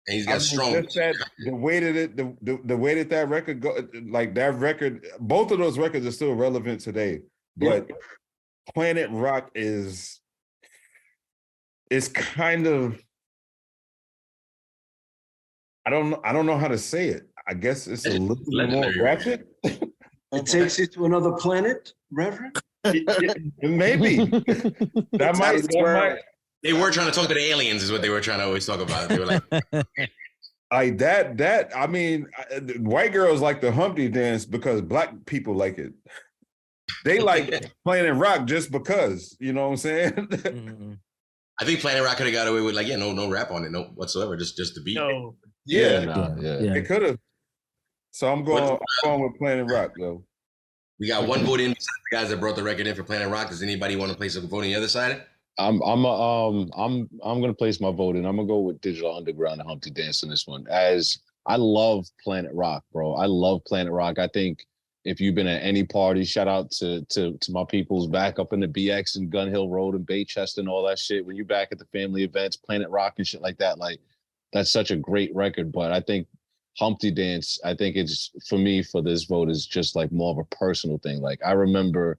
and he's got strong. Just that, the way that record go, like that record, both of those records are still relevant today. But Planet Rock is kind of, I don't know how to say it. I guess it's a little more graphic. It takes you to another planet, Reverend? Maybe. that might. They were trying to talk to the aliens, is what they were trying to always talk about. They were like, that. I mean, white girls like the Humpty Dance because black people like it. They like Planet Rock just because, you know what I'm saying? I think Planet Rock could have got away with no rap on it, no whatsoever, just the beat. No. Yeah. It could have. So I'm going with Planet Rock though. We got one vote in besides the guys that brought the record in for Planet Rock. Does anybody want to place a vote on the other side? I'm gonna place my vote in. I'm gonna go with Digital Underground and Humpty Dance on this one. As I love Planet Rock, bro. I love Planet Rock. I think if you've been at any party, shout out to my peoples back up in the BX and Gun Hill Road and Baychester and all that shit. When you're back at the family events, Planet Rock and shit like that, like that's such a great record. But I think Humpty Dance, I think it's for me for this vote is just like more of a personal thing. Like I remember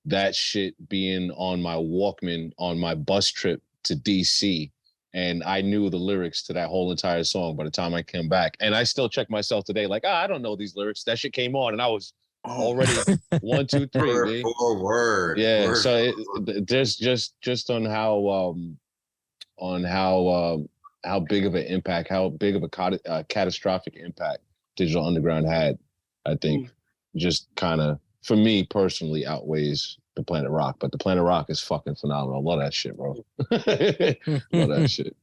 that shit being on my Walkman on my bus trip to DC And I knew the lyrics to that whole entire song by the time I came back. And I still check myself today, like, I don't know these lyrics. That shit came on, and I was already 1, 2, 3. Word for word. Yeah. Word So for word. there's just on how big of an impact, how big of a catastrophic impact Digital Underground had, I think, just kind of, for me personally, outweighs the Planet Rock. But the Planet Rock is fucking phenomenal. Love that shit, bro. Love that shit.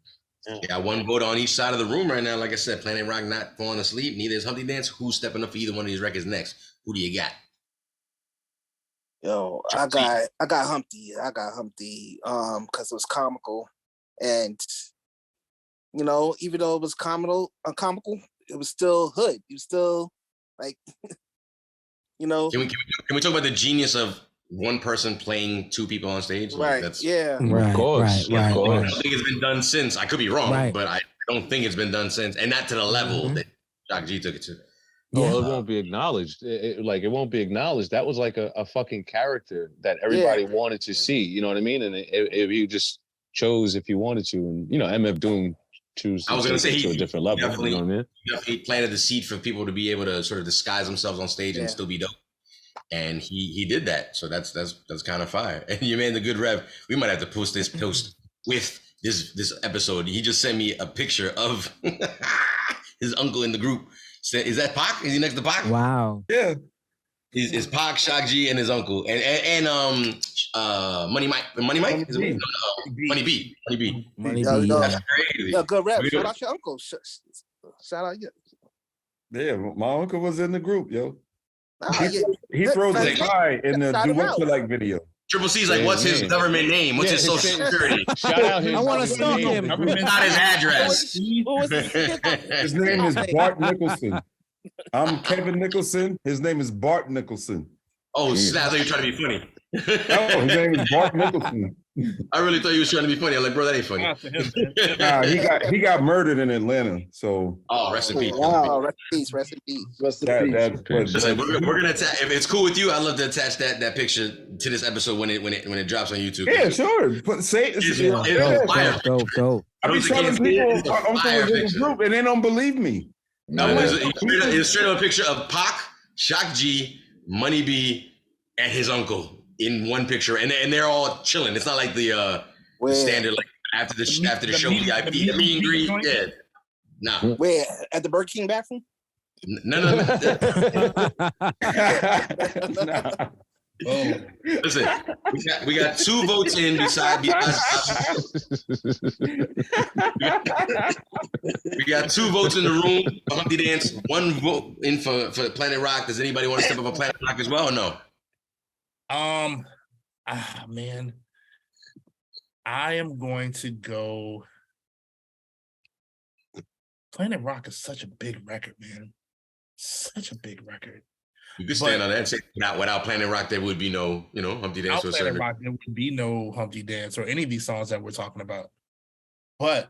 Got one vote on each side of the room right now. Like I said, Planet Rock not falling asleep. Neither is Humpty Dance. Who's stepping up for either one of these records next? Who do you got? Yo, I got Humpty. Because it was comical, and even though it was comical, it was still hood. It was still like, Can we talk about the genius of one person playing two people on stage? Right. Yeah. Right. Of course. Right. I Right. don't think it's been done since. I could be wrong, Right. but I don't think it's been done since, and not to the level that Shock G took it to. Oh, it won't be acknowledged. It won't be acknowledged. That was like a fucking character that everybody wanted to see. You know what I mean? And if you just chose if you wanted to, and MF choose I was going to say to a different level. Definitely, you know what I mean? definitely planted the seed for people to be able to sort of disguise themselves on stage and still be dope. And he did that. So that's kind of fire. And you man, the good Rev, we might have to post this post with this episode. He just sent me a picture of his uncle in the group. Is that Pac? Is he next to Pac? Wow. Yeah. Is Pac, Shock G, and his uncle, and Money Mike. Money Mike? Is it, Money B. Money B. Money Yo, B. yo. That's crazy. Yeah, good rap. Shout out your uncle. Shout out you. Yeah, my uncle was in the group, yo. Nah, He throws a pie in the Shout Do him What out. You Like video. Triple C's like, what's his government name? What's his social security? Shout out his I want to stalk him. Not his address. What was his His name is Bart Nicholson. I'm Kevin Nicholson. His name is Bart Nicholson. Oh, snap. I thought you were trying to be funny. Oh, his name is Bart Nicholson. I really thought you was trying to be funny. I'm like, bro, that ain't funny. Nah, he got murdered in Atlanta. So Oh, rest in peace. Wow, rest in peace, rest in peace. Rest in peace. Listen, we're gonna attach. If it's cool with you, I'd love to attach that picture to this episode when it drops on YouTube. yeah, sure. But say It's fire. Dope. I be telling people my uncle was in the group and they don't believe me. No, it's straight up a picture of Pac, Shock G, Money B, and his uncle in one picture, and they're all chilling. It's not like the standard like after the show VIP, the meet and greet. Yeah, nah. Where at the Burger King bathroom? No. Nah. Oh, Listen, we got 2 votes in besides. We got 2 votes in the room for Humpty Dance. 1 vote in for Planet Rock. Does anybody want to step up for Planet Rock as well or no? man, I am going to go. Planet Rock is such a big record, man. Such a big record. You could stand on that and say without Planet Rock, there would be no, Humpty Dance. Without Planet Rock, there would be no Humpty Dance or any of these songs that we're talking about. But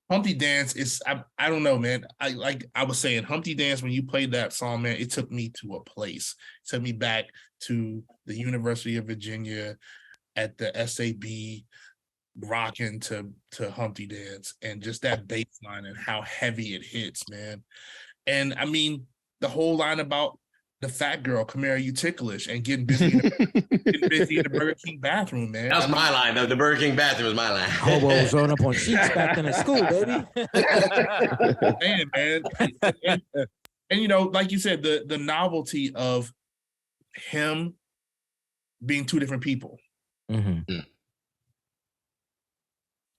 Humpty Dance is, I don't know, man. I was saying, Humpty Dance, when you played that song, man, it took me to a place. It took me back to the University of Virginia at the SAB, rocking to Humpty Dance, and just that bass line and how heavy it hits, man. And I mean, the whole line about the fat girl, come here, you ticklish, and getting busy in the Burger King bathroom, man. That was my line. The Burger King bathroom was my line. Hobos rolling up on sheets back in school, baby. Man. And like you said, the novelty of him being 2 different people. Mm-hmm.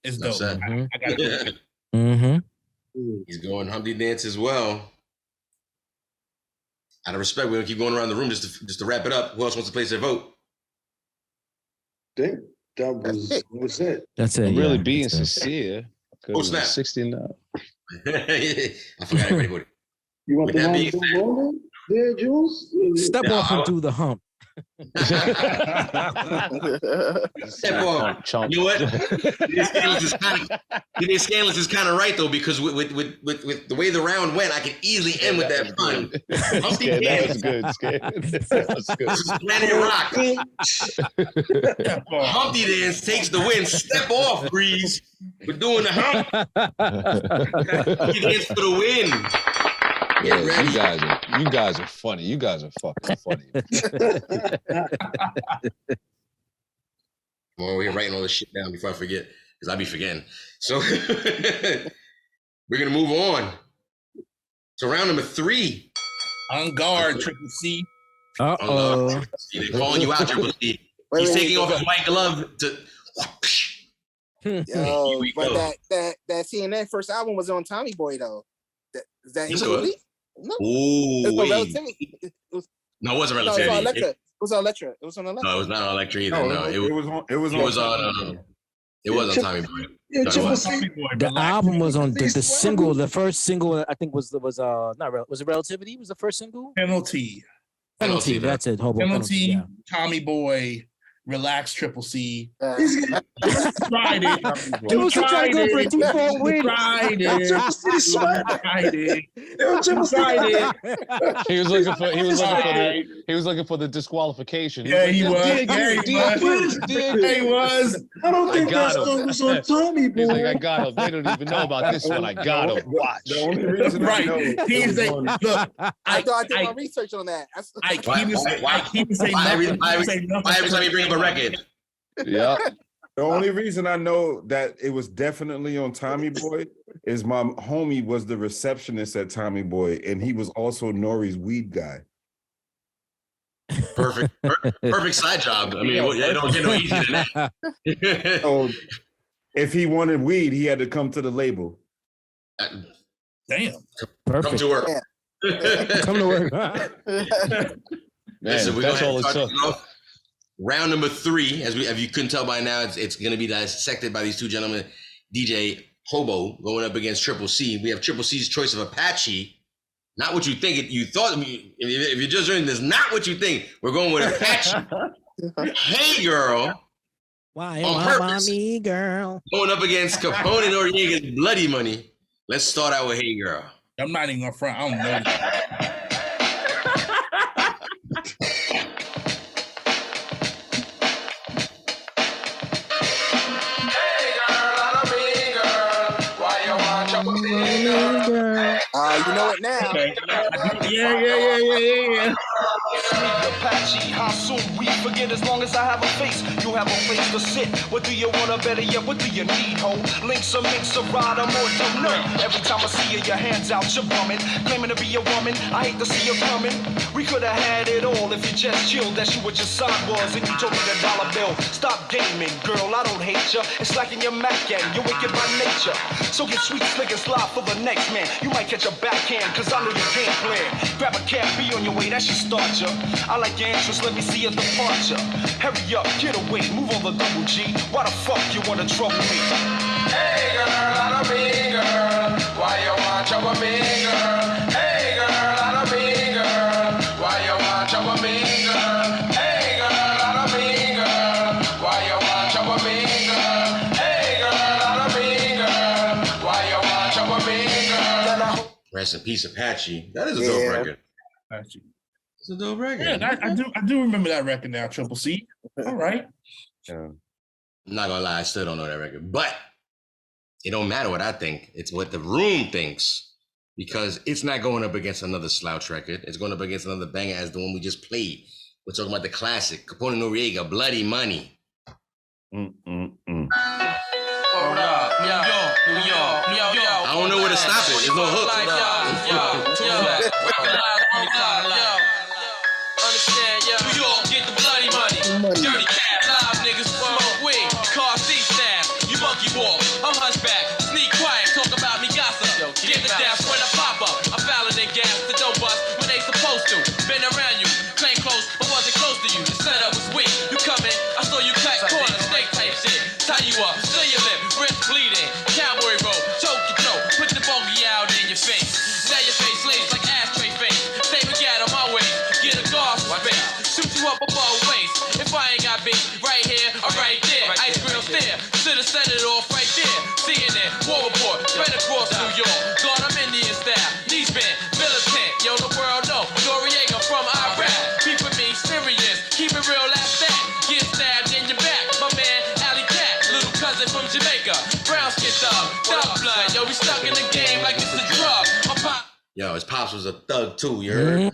It's dope. Mm-hmm. I gotta go. Mm-hmm. He's going Humpty Dance as well. Out of respect, we're gonna keep going around the room just to wrap it up. Who else wants to place their vote? I think that was it. That's it. I'm really yeah, being that's it. sincere. Oh, snap. 69. I forgot everybody voted. You want With the that one being to said- roll there, Jules? Step off and do the hump. Step off. Chump. You know what? Scandalous is kind of right though, because with the way the round went, I could easily end with that pun. Humpty That dance. was good. That was good. This is Planet Rock. Humpty dance takes the win. Step off, Breeze. We're doing the hump. Humpty dance for the win. Yeah, you guys are funny. You guys are fucking funny. I'm over here writing all this shit down before I forget, because I'll be forgetting. So we're gonna move on to round number 3. On guard, Triple C. Uh-oh. They're calling you out, Triple C. He's taking off his white glove to. Yo, we but go. that CNN first album was on Tommy Boy though. Is that Yes, him? it was. No, Ooh, it was wait. Relativity. No, it wasn't No, it was on Relativity. Electra. It was on Electra. It was on Electra. No, it was not on Electra either. No, No, it was on. It was it was on. It was on Tommy Boy. Yeah, No, it Triple wasn't. C. The album was on the single. The first single I think was it Relativity? Was the first single? Penalty. Penalty. That's it. Hobo Penalty. penalty. Tommy Boy. Relax, Triple C. He's getting Tried it. Triple C tried to go for a 2-4 win. Tried it. Triple C sweat. Tried it. Yo, Triple C. Tried it. He was looking for the disqualification. Yeah, he was. Dig, Yeah, he dig, was. dig. Yeah, he was. I don't think got that him. song was on Tommy Boy. He's like, I got him. They don't even know about this one. I got him. Watch. The only reason I know Right. He's it a, was on- look, I thought I did my research on that. I keep saying Why every nothing. time you bring up a record? Yeah. The only reason I know that it was definitely on Tommy Boy is my homie was the receptionist at Tommy Boy, and he was also Nori's weed guy. Perfect side job. I mean, it don't get no easier than that. So if he wanted weed, he had to come to the label. Damn. Come Perfect. to work. Come to work. Man, Listen, we're that's gonna all it start took. this off. Round number 3, as you couldn't tell by now, it's going to be dissected by these two gentlemen, DJ Hobo going up against Triple C. We have Triple C's choice of Apache. Not what you think. You thought, if you're just hearing this, not what you think. We're going with Apache. Hey, girl. Why On am purpose. me, girl? Going up against Capone-N-Noreaga's Bloody Money. Let's start out with Hey, Girl. I'm not even gonna front. I don't know. You know it now. Okay. Yeah. Apache, how soon we forget? As long as I have a face, you have a place to sit. What do you want, or better yet, what do you need, ho? Links or minks or ride or more to know. Every time I see you, your hands out, you're bumming. Claiming to be a woman, I hate to see you coming. We could have had it all if you just chilled. That's what your sign was, and you told me the dollar bill. Stop gaming, girl, I don't hate ya. It's like in your Mac gang, you're wicked by nature. So get sweet, slick, and slide for the next man. You might catch a backhand, cause I know your game plan. Grab a cab, be on your way, that should start ya. I like your interest, let me see your departure. Hurry up, get away, move on the double G. Why the fuck you wanna trouble me? Hey girl, I don't mean girl. Why you want trouble me, girl? Hey girl, I don't mean girl. Why you want trouble me, girl? Hey girl, I don't mean girl. Why you want trouble me, girl? Hey girl, I don't mean girl. Why you want trouble me, girl? Rest in peace, Apache. That is a dope record. Apache. It's a dope record. Yeah, I do remember that record now, Triple C. All right. Yeah. I'm not gonna lie, I still don't know that record, but it don't matter what I think. It's what the room thinks, because it's not going up against another slouch record. It's going up against another banger as the one we just played. We're talking about the classic Capone-N-Noreaga, Bloody Money. I don't know where to stop it. There's no hook. Understand, yo. New York, get the bloody money. Dirty cat, live niggas smoke weed. Car seat stab, you monkey walk. I'm hunchback, sneak quiet, talk about me gossip. Get the dash when I pop up. I'm fouler than gas, the dope bust when they supposed to. Been around you, plain close, but wasn't close to you. The setup was weak. You coming, I saw you cut corners, snake type shit. Tie you up, seal your lip, wrist bleeding. Cowboy roll, choke your throat, put the bogey out in your face. Now your face lays like ashtray face. Stay we got on my way, get a guard space. Shoot you up Warlord, spread across New York. God, I'm Indian style, knees bent, militant. Yo, the world know, Noreaga from Iraq. Keep with me, serious, keep it real, that's that. Get stabbed in your back, my man, Alley Cat, little cousin from Jamaica. Brown skin thug, dark blood, yo, we stuck in the game like it's a drug. Yo, his pops was a thug too, you heard?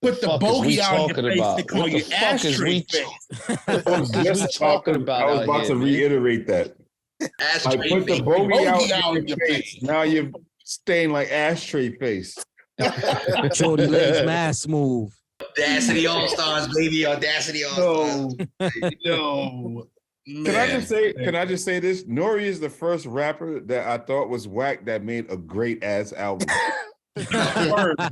Put the bogey out your face. They call you ashtray face. I was talking about. I was about to reiterate that. I put the bogey out your face. Now you're staying like ashtray face. Shorty legs mad smooth. Audacity All Stars, baby. Audacity All Stars. No. Can I just say this? Nori is the first rapper that I thought was whack that made a great ass album. Word. I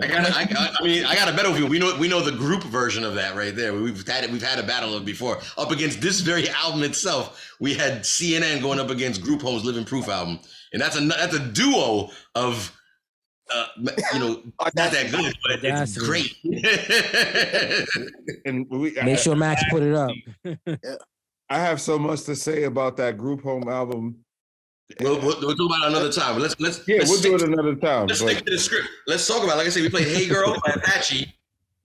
got a better view. We know the group version of that right there. We've had a battle of it before. Up against this very album itself, we had CNN going up against Group Home's Living Proof album, and that's a duo of not that good, but it's great. And make sure Max put it up. I have so much to say about that Group Home album. We'll talk about it another time. But let's do it another time. Let's stick to the script. Let's talk about it. Like I said, we played Hey Girl by Apache.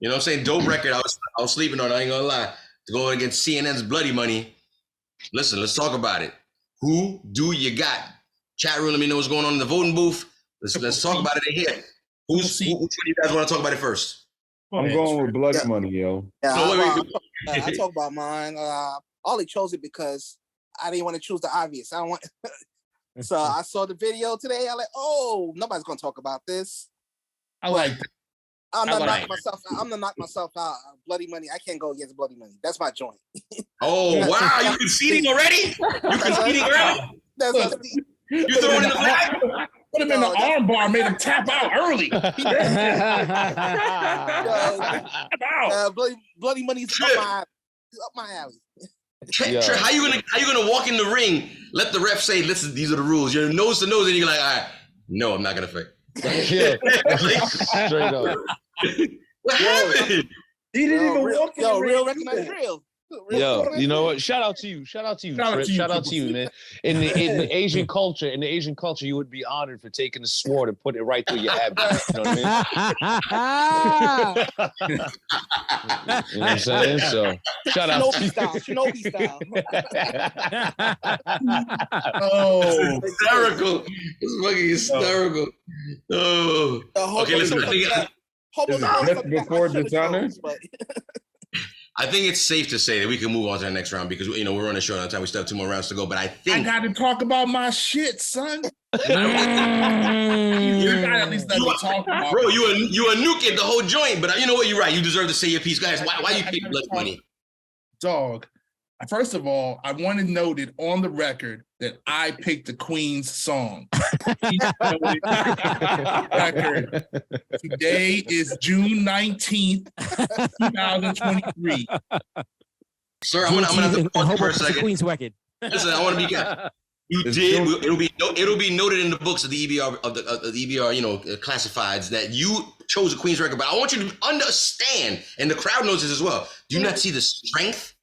You know what I'm saying? Dope record. I was sleeping on it, I ain't gonna lie. To go against CNN's Bloody Money. Listen, let's talk about it. Who do you got? Chat room, let me know what's going on in the voting booth. Let's talk about it in here. Which one of you guys want to talk about it first? I'm going with Bloody Money, yo. Yeah, I talk about mine. I only chose it because I didn't want to choose the obvious. I don't want. So I saw the video today. I'm like, oh, nobody's gonna talk about this. I like that. I'm gonna knock myself out. Bloody Money. I can't go against Bloody Money. That's my joint. Oh wow, you conceding already? You conceding already? You throwing in the flag? Put him in the arm bar, made him tap out early. Bloody Money's up my alley. Trey, how you gonna walk in the ring? Let the ref say, "Listen, these are the rules." You're nose to nose, and you're like, "All right, no, I'm not gonna fight." Yeah, straight up. What happened? He didn't even walk in the ring. Real recognize real. Yo, you know what? Shout out to you, Shout out to you, man. In the Asian culture, you would be honored for taking the sword and put it right through your abdomen. You know what I mean? You know what I'm saying? So shout out to you. Shinobi style. Oh, hysterical! It's fucking hysterical. Oh, okay. Listen, before dishonor. I think it's safe to say that we can move on to the next round because we're on a short time. We still have 2 more rounds to go. But I think I got to talk about my shit, son. You gotta at least let me talk about. Bro, you a nuking the whole joint. But you know what? You're right. You deserve to say your piece, guys. Why you pick Bloody Money? Dog. First of all, I want to note it on the record that I picked the Queen's song. Today is June 19th, 2023. Sir, I'm gonna have to pause for a second. Queen's record. Listen, I want to be careful. You did. It'll be noted in the books of the EBR of the EBR, classifieds that you chose a Queen's record. But I want you to understand, and the crowd knows this as well. Do you not see the strength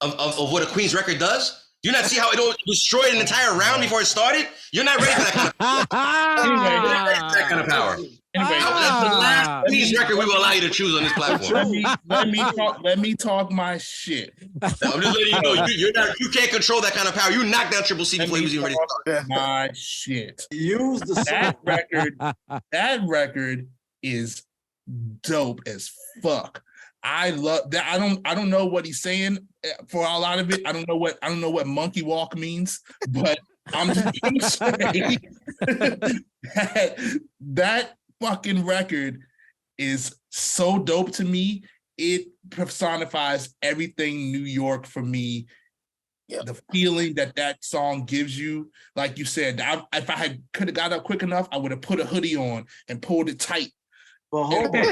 of what a Queen's record does? Do you not see how it destroyed an entire round before it started? You're not ready for that kind of power. Anyway, you're not ready for that kind of power. Anyway, that's the last Queen's record we will allow you to choose on this platform. Let me talk my shit. I'm just letting you know you can't control that kind of power. You knocked down Triple C before he was even ready to start. My shit. Use the that record. That record is dope as fuck. I love that. I don't know what he's saying for a lot of it. I don't know what monkey walk means, but I'm just gonna say that fucking record is so dope to me. It personifies everything New York for me. Yeah. The feeling that song gives you, like you said, if I could have got up quick enough, I would have put a hoodie on and pulled it tight. But hold on.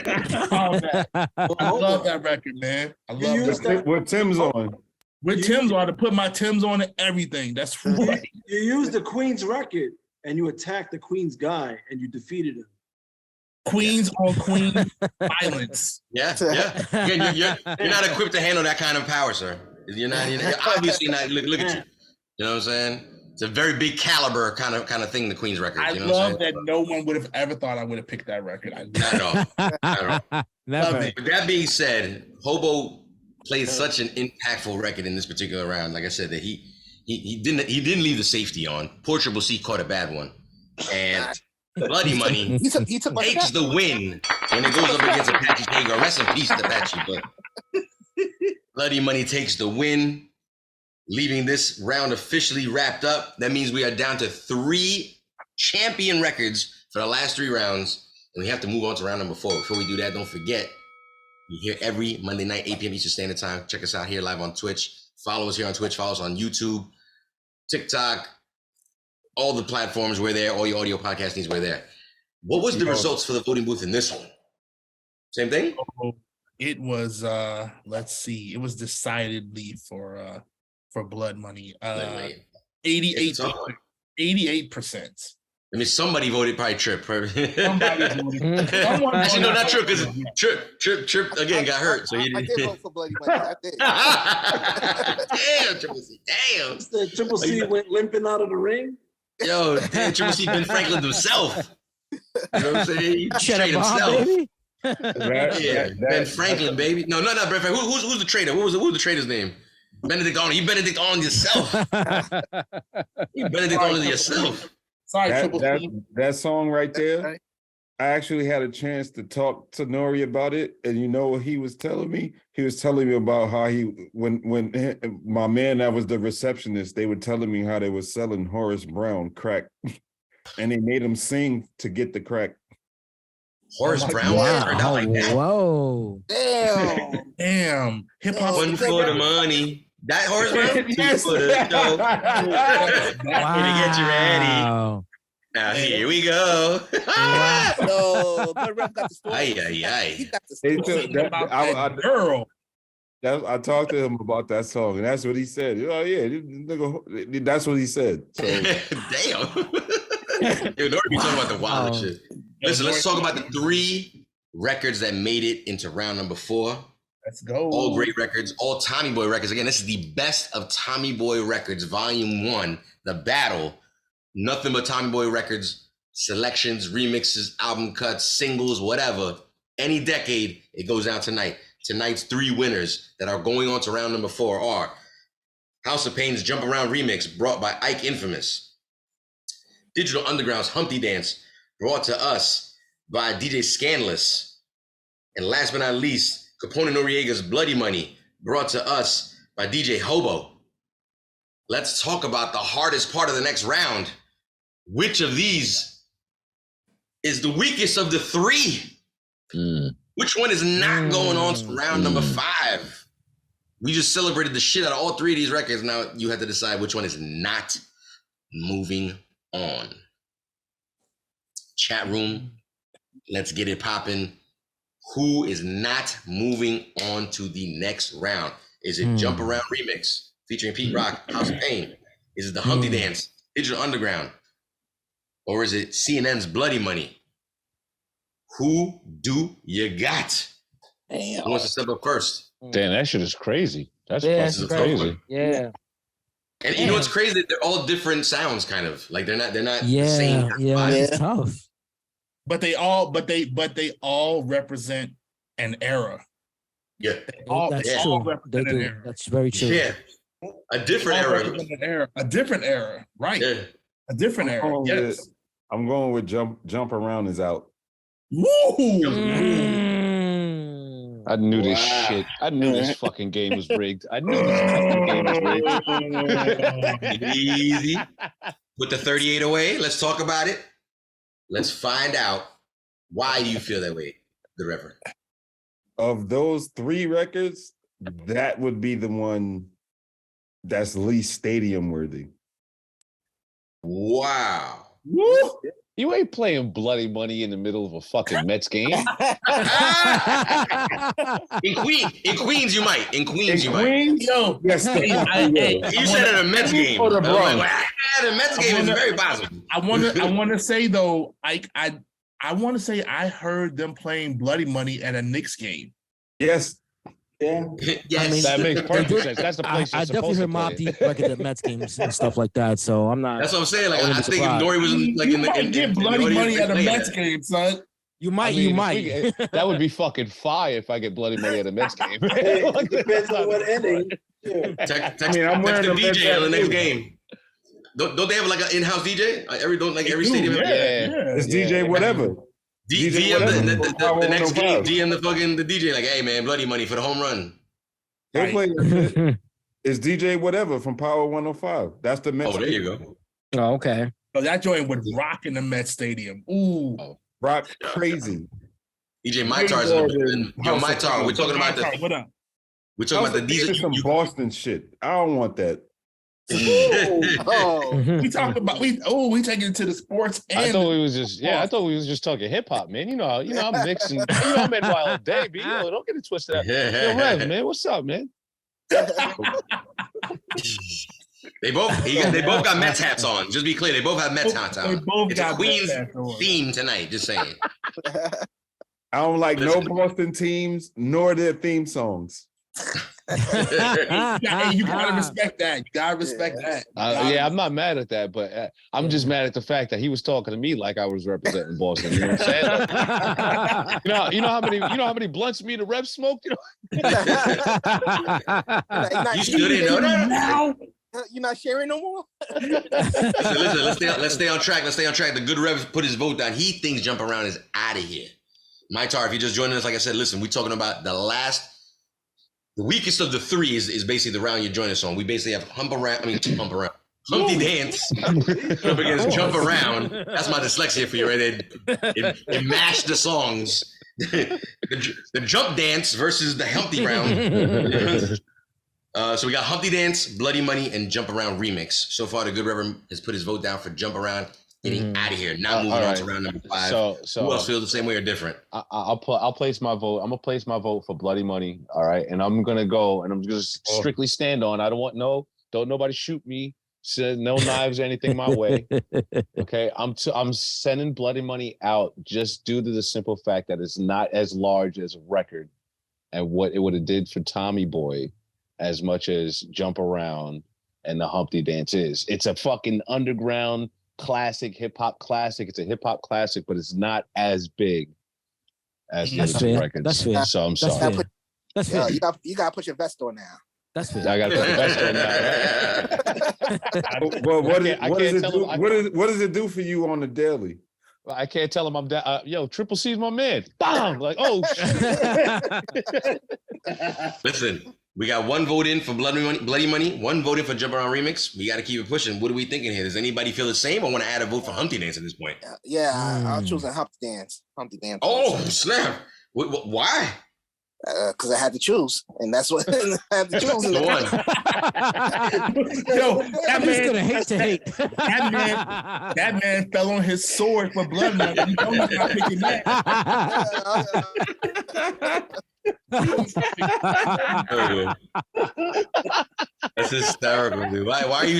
I love that record, man. I love that. What Tim's on? With Tim's on, to put my Tim's on and everything. That's right. You used the Queen's record and you attacked the Queen's guy and you defeated him. Queens on Queen violence. Yeah. You're not equipped to handle that kind of power, sir. You're obviously not. Look at you. You know what I'm saying? It's a very big caliber kind of thing. The Queen's record. I You know what love I'm saying? that no one would have ever thought I would have picked that record. Not at all. Not at all. Never. Love it. With that being said, Hobo played such an impactful record in this particular round. Like I said, that he didn't leave the safety on. Poor Triple C caught a bad one, and Bloody Money He took takes the win when it goes up against Apache. There you go. Rest in peace, Apache. But Bloody Money takes the win, leaving this round officially wrapped up. That means we are down to 3 champion records for the last 3 rounds, and we have to move on to round number 4. Before we do that, don't forget, we're here every Monday night, 8 p.m. Eastern Standard Time. Check us out here live on Twitch. Follow us here on Twitch. Follow us on YouTube, TikTok, all the platforms. We're there. All your audio podcast needs, we're there. What was the results for the voting booth in this one? Same thing? It was let's see. It was decidedly for Blood Money. 88%. I mean, somebody voted probably Trip. Somebody voted. Someone Actually, no, not Trip, because voted. Trip again got hurt. So I he did vote for Bloody Money. I did. Damn, Triple C. Damn. The Triple C went limping out of the ring. Yo, damn, Triple C Ben Franklin himself. You know what I'm saying? He betrayed himself. Baby. Ben Franklin, baby. No, not Ben Franklin. Who's the traitor? What was the traitor's name? Benedict Arnold. You Benedict Arnold yourself. You Benedict Arnold yourself. Sorry, Triple C. That song right there, Right. I actually had a chance to talk to Nori about it, and you know what he was telling me? He was telling me about how when my man that was the receptionist, they were telling me how they were selling Horace Brown crack, and they made him sing to get the crack. Horace Brown Wow. turned out like that. Whoa. Damn. Damn. Hip hop. One for the money. That Horace Brown? Yes. For the show. Wow. To get you ready. Now here we go. No, good rep got the story. Aye. He got the They story. took that, I Girl. I talked to him about that song, and that's what he said. Oh yeah, this nigga, that's what he said. So Damn. Yo, Nori be talking about the wildest shit. Listen, let's talk about the 3 records that made it into round number 4. Let's go. All great records, all Tommy Boy records. Again, this is the best of Tommy Boy records, volume 1, The Battle. Nothing but Tommy Boy records, selections, remixes, album cuts, singles, whatever. Any decade, it goes down tonight. Tonight's 3 winners that are going on to round number 4 are House of Pain's Jump Around remix, brought by Ike Infamous. Digital Underground's Humpty Dance, brought to us by DJ Scandalous. And last but not least, Capone-N-Noreaga's Bloody Money, brought to us by DJ Hobo. Let's talk about the hardest part of the next round. Which of these is the weakest of the 3? Which one is not going on to round number 5? We just celebrated the shit out of all 3 of these records. Now you have to decide which one is not moving on. Chat room, let's get it popping. Who is not moving on to the next round? Is it Jump Around Remix featuring Pete Rock, House of Pain? Is it the Humpty Dance, Digital Underground? Or is it CNN's Bloody Money? Who do you got? Damn. Who wants to step up first? Damn, that shit is crazy. That's Yeah, fucking crazy. Yeah. And you know what's crazy? They're all different sounds, kind of. Like they're not the Yeah. same. Yeah. vibe. It's tough. But they all represent an era. Yeah. That's They true. all They represent an do. era. That's very true. Yeah. A different All era. represent an era. A different era. Right. Yeah. A different era. going Yes. with- I'm going with Jump Around is out. Woo! I knew this Wow. shit. I knew this fucking game was rigged. I knew this fucking game was rigged. Easy. Put the 38 away. Let's talk about it. Let's find out, why do you feel that way, the Reverend? Of those 3 records, that would be the one that's least stadium worthy. Wow. Woo! You ain't playing Bloody Money in the middle of a fucking Mets game. In Queens, you might. In Queens, you might. Queens? Yo, Yes, hey, You said at a Mets game. Or the I'm like, Bronx. well, the Mets game is very possible. I want to say though, I want to say I heard them playing Bloody Money at a Knicks game. Yes. Yeah. Yes. I mean, That makes they perfect do- sense. That's the place I you're definitely supposed heard to Mobb play it. Deep record at Mets games and stuff like that. So I'm not. That's what I'm saying. Like, I I wouldn't be think if surprised. Nori was like You in the might in get the bloody audience, money they at a playing Mets that. game, son. You might. I mean, you if might. that would be fucking fire if I get bloody money at a Mets game. Hey, it depends on what inning. Yeah. Text, I mean, I'm wearing the a Mets DJ on the hat next too. game. Don't they have like an in-house DJ? Every They stadium. do, have- yeah. It's DJ whatever. DJ DM whatever. the next game. 105. DM the DJ like, hey man, bloody money for the home run. They Right. play that shit. It's DJ whatever from Power 105. That's the Mets. Oh, there you go. Oh, okay. So that joint would rock in the Mets stadium. Ooh. Rock crazy. DJ Mytar's Way more in the building. than Yo, House of Mytar, we're Pain. talking about the What up? we're talking about the These diesel. are some Boston shit. I don't want that. Oh, We talking about we taking it to the sports and I thought we was just talking hip hop, man. You know, I'm mixing. I'm NYL day, B. Yo, don't get it twisted up. Yo, Rev, man, what's up, man? They both got Mets hats on. Just be clear, they both have Mets hats they on. both It's a got Queens Mets hats on. theme tonight. Just saying. I don't like Listen. no Boston teams nor their theme songs. Hey, you gotta respect that. You gotta respect that. Yeah, I'm not mad at that, but I'm just mad at the fact that he was talking to me like I was representing Boston. You know what I'm saying? Like, you know how many blunts me and the Rev smoked? You know? You stood in. No. You're not sharing no more. Listen, let's stay on track. The good Rev put his vote down. He thinks Jump Around is out of here. Mytar, if you're just joining us, like I said, listen, we're talking about the weakest of the three is basically the round you're joining us on. We basically have Humpty Dance up against Jump Around. That's my dyslexia for you right there. It mashed the songs. the Jump Dance versus the Humpty Round. So we got Humpty Dance, Bloody Money, and Jump Around remix. So far, the good Reverend has put his vote down for Jump Around. Getting out of here. Now moving on to round number 5. So who else feels the same way or different? I'll place my vote. I'm gonna place my vote for Bloody Money. All right, and I'm gonna go and I'm just strictly stand on. I don't want don't nobody shoot me. Send no knives or anything my way. Okay, I'm sending Bloody Money out just due to the simple fact that it's not as large as a record and what it would have did for Tommy Boy as much as Jump Around and the Humpty Dance is. It's a fucking underground classic, hip hop classic. It's a hip hop classic, but it's not as big as the other two records. That's fair. So I'm That's sorry. fair. That's fair. You gotta put your vest on now. That's fair. I got to put the best on now. Well, what does it do for you on the daily? I can't tell him I'm down. Yo, Triple C's my man. Bam! Like, oh shit. Listen, we got one vote in for Bloody Money, one vote in for Jump Around remix. We got to keep it pushing. What are we thinking here? Does anybody feel the same or want to add a vote for Humpty Dance at this point? I'll choose a Humpty Dance. Humpty Dance. Oh, snap. Why? Because I had to choose, and that's what I had to choose. The one. Yo, I'm just gonna hate to hate. That man fell on his sword for blood money. You know he's not picking that. That's hysterical, dude. Why are you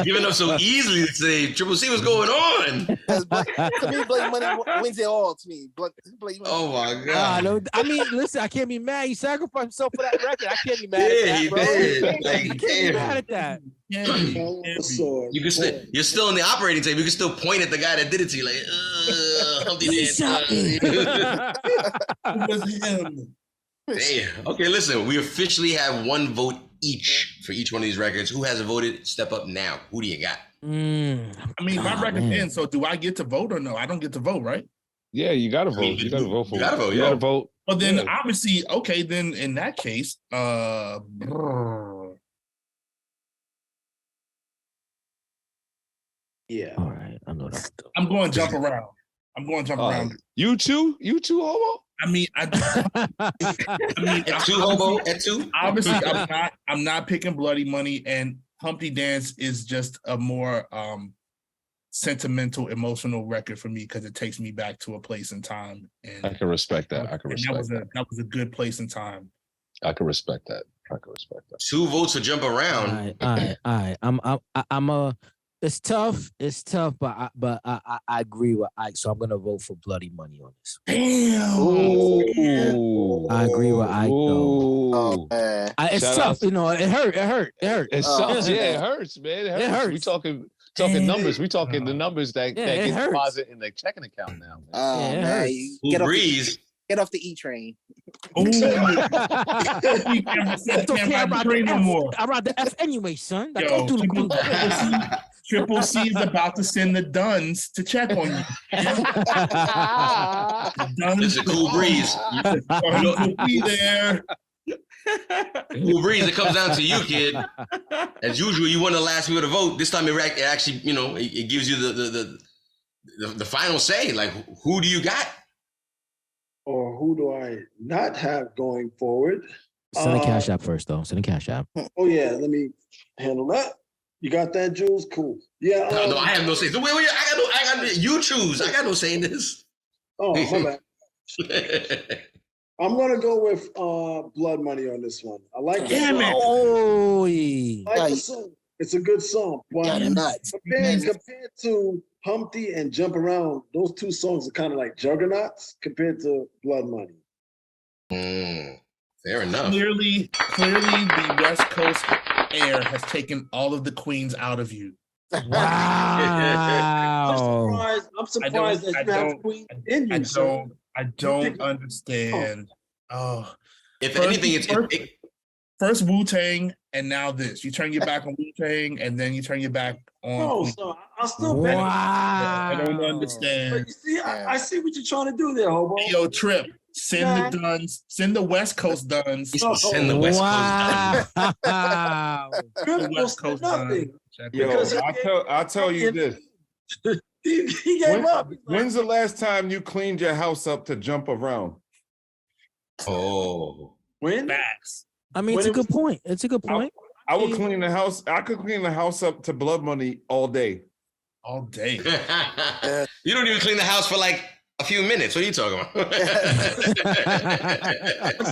giving up so easily today? Triple C, what's going on? To me, Bloody Money wins it all. To me, Bloody Money. Oh my god! No, I mean, listen, I can't be mad. He sacrificed himself for that record. I can't be mad at that, bro. Did. I can't be mad at that. You're still in the operating table. You can still point at the guy that did it to you, like, Humpty Dance. It was him. Damn. Okay, listen. We officially have one vote each for each one of these records. Who hasn't voted? Step up now. Who do you got? I mean, my record's in, so do I get to vote or no? I don't get to vote, right? Yeah, you gotta vote. You gotta vote for it. You gotta vote, You yeah. gotta vote. Well, then Yeah. obviously, okay, then in that case, Yeah. All right, I know that. I'm going Jump Around. Around. You too, homo. I mean, At two, hobo. At two. obviously, I'm not picking Bloody Money, and Humpty Dance is just a more sentimental, emotional record for me because it takes me back to a place in time. And I can respect that. I can respect that. That was a good place in time. I can respect that. 2 votes for Jump Around. All right. I'm It's tough. It's tough, but I agree with Ike, so I'm gonna vote for Bloody Money on this. Damn. Ooh. I agree with Ike though. Oh man. It's Shout tough. out to- You know, it hurt. It sucks. Yeah, it hurts, man. It hurts. hurts. We talking Damn. numbers. We talking the numbers that Yeah, that it get hurts. deposit in the checking account now. Man. Oh Yeah, it man. hurts. You Cool Breeze. get off the E train. Ooh. I Can't don't care ride the about train the no F. more. I ride the F anyway, son. Like, Yo, go through the Triple C is about to send the Duns to check on you. Duns It's a Cool Breeze. will be there. Cool Breeze, it comes down to you, kid. As usual, you won the last people to vote. This time it actually, you know, it gives you the final say. Like, who do you got? Or who do I not have going forward? Send a cash app first, though. Send a cash app. Oh yeah, let me handle that. You got that, Jules? Cool. Yeah. No, I have no say. So wait, I got no. You choose. I got no say in this. Oh, my bad. I'm gonna go with Blood Money on this one. I like the Damn song. it. Oh, I like the song. It's a good song. But Got nuts. compared to Humpty and Jump Around, those two songs are kind of like juggernauts compared to Blood Money. Fair enough. Clearly, the West Coast air has taken all of the queens out of you. wow. I'm surprised that you have Queen in you. son. I don't understand. Oh, If First- anything, it's first Wu-Tang and now this. You turn your back on Wu-Tang and then you turn your back on. No, Queen. so I'll still bet. Wow. I don't But understand. you see, I see what you're trying to do there, Hobo. Yo, Trip, send the Duns, send the West Coast Duns. He's gonna send the West Coast down. Wow. The West Coast nothing. Duns. Yo, Because I'll tell you this. He gave up. He's like, When's the last time you cleaned your house up to jump around? Oh. when? Facts. I mean, it's a good point. It's a good point. I would clean the house. I could clean the house up to Blood Money all day. All day. You don't even clean the house for like a few minutes. What are you talking about?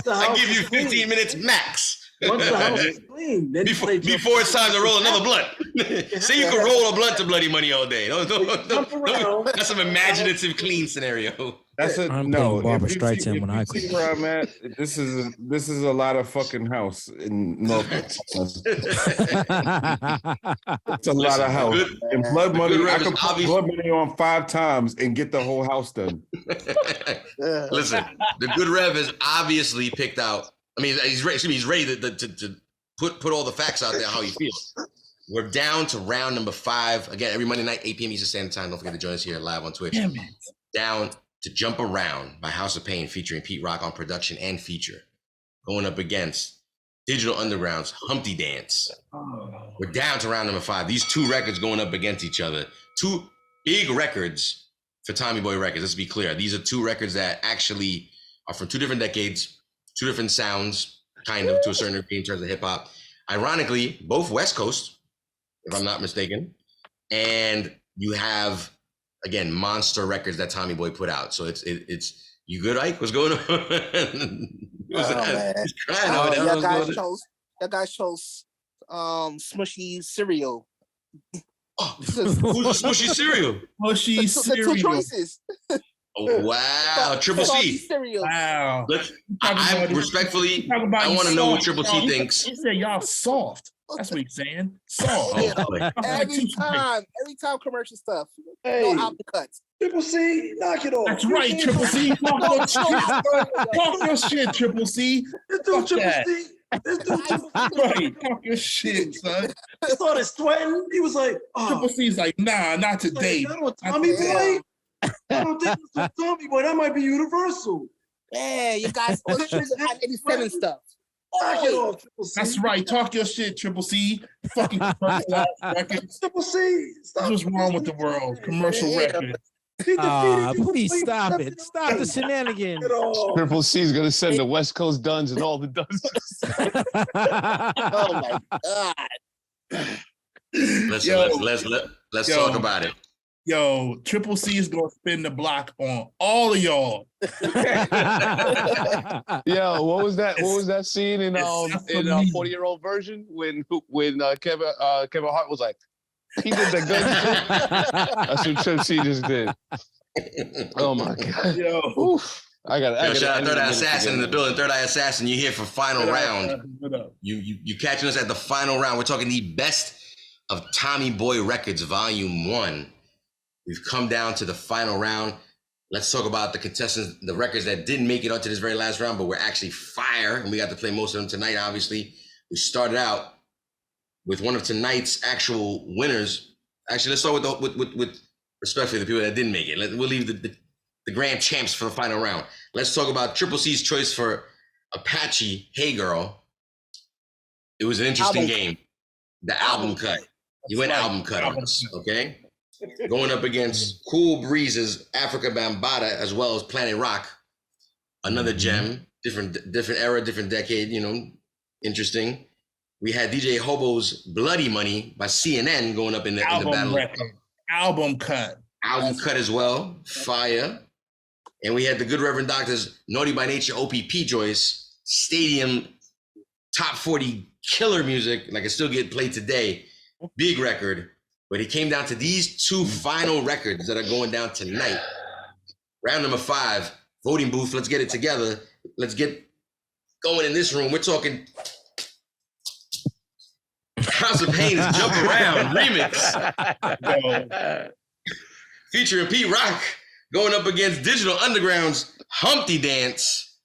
I give you 15 minutes max. Once the house is clean, then Before they jump it's time to roll another blunt. Say you can roll a blunt to Bloody Money all day. That's some imaginative clean scenario. That's a I'm no. playing Barbra if you Streisand see- when if I you see clean. where I'm at. This is a lot of fucking house in North. It's a lot of house. Good- And Blood Money, good I rep could is put obvious. Blood Money on 5 times and get the whole house done. Listen, the good Rev has obviously picked out. I mean, he's ready to put all the facts out there how he feels. We're down to round number 5. Again, every Monday night, 8 p.m. Eastern Standard Time. Don't forget to join us here live on Twitch. Damn it. Down to Jump Around by House of Pain featuring Pete Rock on production and feature. Going up against Digital Underground's Humpty Dance. We're down to round number 5. These 2 records going up against each other. 2 big records for Tommy Boy Records. Let's be clear. These are 2 records that actually are from 2 different decades, 2 different sounds, kind of, to a certain degree in terms of hip hop. Ironically, both West Coast, if I'm not mistaken. And you have, again, monster records that Tommy Boy put out. So it's you good, Ike? What's going on? What's that? He's crying over there. That guy chose smushy cereal. Oh, who's the smushy cereal? Mushy The 2 cereal. choices. Oh, wow. Triple Salty C. cereal. Wow. I respectfully, I want to know what Triple C thinks. He said y'all soft. That's what he's saying. Soft. Oh, boy. Every time commercial stuff. Hey, No uppercuts. Triple C, knock it off. That's right, Triple C. Talk your shit. Talk your shit, Triple C. This dude, Fuck Triple that. C. This dude, Triple C. Right. Talk your shit, son. Started sweating. He was like, oh, Triple C's like, nah, not today. that on Tommy Boy? I don't think this was Tommy Boy. That might be universal. Yeah, you guys all shit Hot 87 stuff. Knock it off, Triple C. That's right. Talk your shit, Triple C. Fucking commercial records. Triple C. Stop. What's wrong with the world? Commercial records. He defeated you. Please He stop accepted it. Stop the shenanigans. Knock it off. Triple C is gonna send the West Coast Duns and all the Duns. Oh my god. Let's Yo. talk about it. Yo, Triple C is gonna spin the block on all of y'all. Yo, what was that? What was that scene in It's not for me. 40-year-old version when Kevin Hart was like, He did that gun shit. That's what Chip C just did. Oh my god. Yo. Oof. I got Shout out Third Eye Assassin in the building. Third Eye Assassin, you're here for final round. You catching us at the final round. We're talking the best of Tommy Boy Records, Volume 1. We've come down to the final round. Let's talk about the contestants, the records that didn't make it onto this very last round, but were actually fire, and we got to play most of them tonight, obviously. We started out with one of tonight's actual winners. Actually, let's start with respectfully the people that didn't make it. We'll leave the grand champs for the final round. Let's talk about Triple C's choice for Apache, Hey Girl. It was an interesting game. The album cut. You went album cut on us, okay? Going up against Cool Breeze's Afrika Bambaataa, as well as Planet Rock. Another gem, different era, different decade, interesting. We had DJ Hobo's Bloody Money by CNN going up in the battle. Album cut. Album cut as well, fire. And we had the Good Reverend Doctor's Naughty by Nature OPP Joyce, Stadium, top 40 killer music, like it still get played today, big record. But it came down to these two final records that are going down tonight. Round number 5, voting booth, let's get it together. Let's get going in this room. We're talking House of Pain's Jump Around remix. Featuring Pete Rock going up against Digital Underground's Humpty Dance.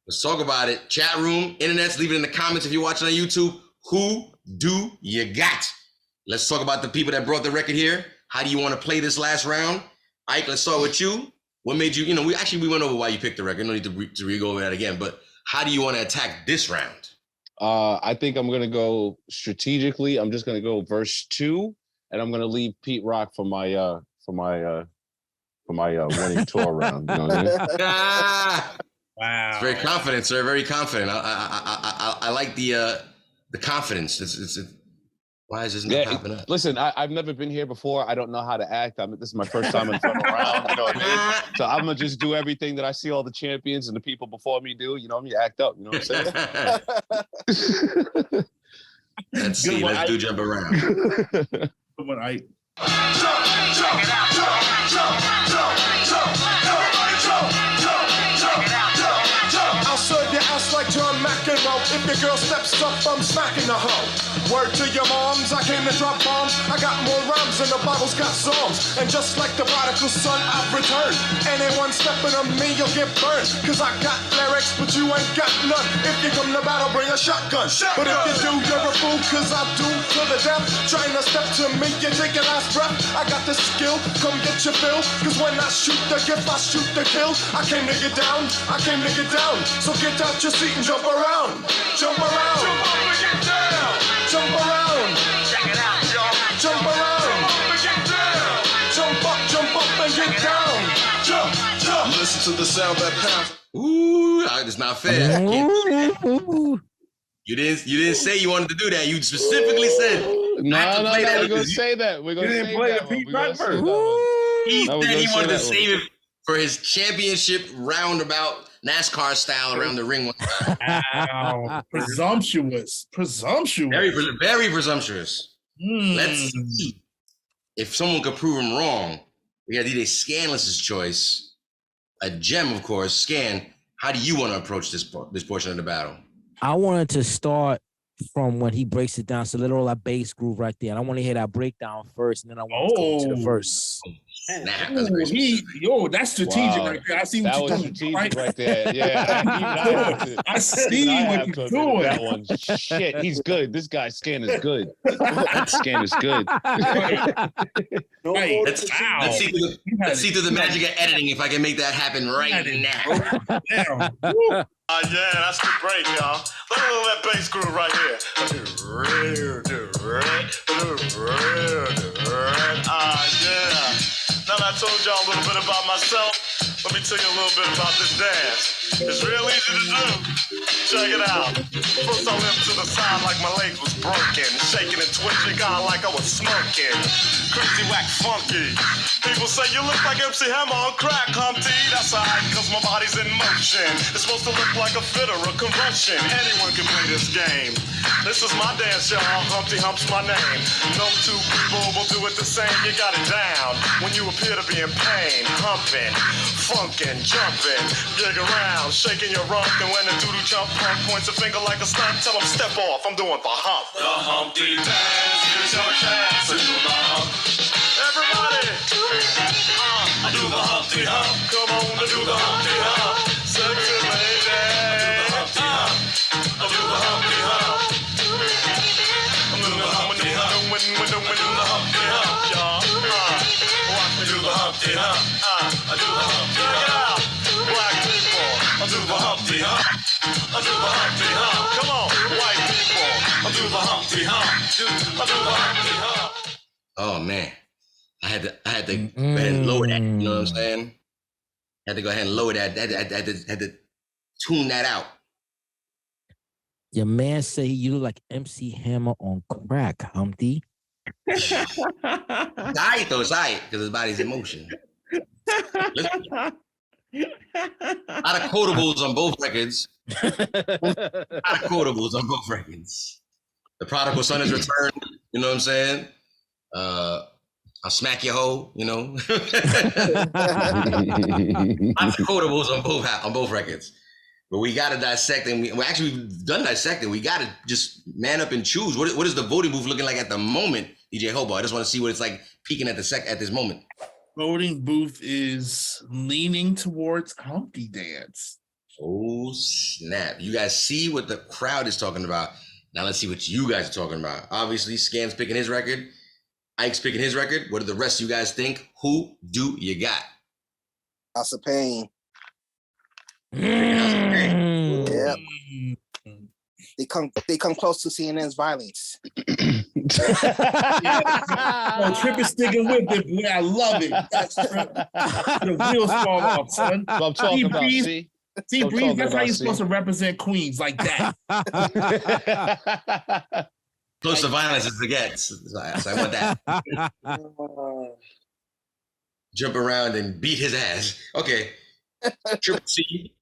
Let's talk about it. Chat room, internets, leave it in the comments if you're watching on YouTube. Who do you got? Let's talk about the people that brought the record here. How do you want to play this last round? Ike, let's start with you. What made you, we went over why you picked the record. No need to re-go over that again, but how do you want to attack this round? I think I'm going to go strategically. I'm just going to go verse 2, and I'm going to leave Pete Rock for my winning tour round. You know what I mean? Wow. It's very confident, sir. Very confident. I like the confidence. Why is this not popping up? Listen, I've never been here before. I don't know how to act. This is my first time in the final round. You know what I mean? So I'm gonna just do everything that I see all the champions and the people before me do. You know what I mean? Act up. You know what I'm saying? Let's see. Let's do Jump Around. When I I'll serve your ass like John McEnroe. If your girl steps up, I'm smacking the hoe. Word to your moms, I came to drop bombs. I got more rhymes than the Bible's got songs. And just like the prodigal son, I've returned. Anyone stepping on me, you'll get burned. Cause I got lyrics, but you ain't got none. If you come to battle, bring a shotgun. But if you do, you're a fool, cause I do to the death. Trying to step to me, you take your last breath. I got the skill, come get your fill. Cause when I shoot the gift, I shoot the kill. I came to get down, I came to get down. So get out your seat and jump around. Jump around. Jump up and get down. Jump around. Check it out, y'all. Jump around. Jump up and get down. Jump up and get down. Jump. Listen to the sound that pounds. Ooh, it's not fair. You didn't say you wanted to do that. You specifically said No, we're gonna say that. We're gonna say that. Pete Rock verse. He said he wanted to save it for his championship roundabout NASCAR style around the ring. Wow. Presumptuous. Very presumptuous. Let's see if someone could prove him wrong. We got DJ Scanless's choice. A gem, of course. Scan, how do you want to approach this portion of the battle? I wanted to start from when he breaks it down. So literal bass groove right there. And I want to hear that breakdown first, and then I want to go to the verse. That's strategic right there. I see what you're doing. Strategic right there. Yeah. I see what you're doing. That one. Shit, he's good. This guy, Scan, is good. Scan is good. Let's see through the magic of editing if I can make that happen right now. Yeah, that's the break, y'all. Look at that bass groove right here. Yeah. Now that I told y'all a little bit about myself, let me tell you a little bit about this dance. It's real easy to do. Check it out. First I limped to the side like my leg was broken. Shaking and twitching, got like I was smoking. Crazy, whack, funky. People say you look like MC Hammer on crack, Humpty. That's alright, cause my body's in motion. It's supposed to look like a fit or a convulsion. Anyone can play this game. This is my dance, y'all. Humpty Hump's my name. No two people will do it the same. You got it down when you appear to be in pain. Humping, funkin', jumping, gig around, shaking your rump. And when the doodoo jump punk points a finger like a stunt, tell him step off. I'm doing the hump. The Humpty dance, here's your chance to do the hump. Everybody, I do the Humpty Hump. Come on, I do the Humpty Hump. Sexy lady, I do the Humpty Hump. I do the Humpty Hump. I'm doing the Humpty Hump. When do the Humpty Hump, y'all. Watch me do the Humpty Hump. I do the Humpty Hump. Check it out, black people. I do the Humpty Hump. I do the Humpty Hump. Come on, white people. I do the Humpty Hump. I do the Humpty Hump. Oh man, I had to go ahead and lower that. You know what I'm saying? I had to go ahead and lower that. I had to tune that out. Your man say you look like MC Hammer on crack, Humpty. It's all right though. It's all right because his body's in motion. Listen, a lot of quotables on both records. The prodigal son is returned. You know what I'm saying? I'll smack your hoe. You know. Lots of quotables on both records. But we got to dissect, and we've done dissecting. We got to just man up and choose. What is the voting booth looking like at the moment, DJ Hobo? I just want to see what it's like peaking at this moment. Voting booth is leaning towards Humpty Dance. Oh snap! You guys see what the crowd is talking about. Now let's see what you guys are talking about. Obviously, Scam's picking his record. Ike's picking his record. What do the rest of you guys think? Who do you got? House of Pain. Mm. Yep. They come close to CNN's violence. Trip is sticking with it, boy. I love it. That's Trip. The wheels fall off, son. What I'm talking about, see? See, I'm Breeze, talking that's how about, you're see? supposed to represent Queens, like that. Close to violence as it gets. So I want that. Jump around and beat his ass. Okay. Triple C,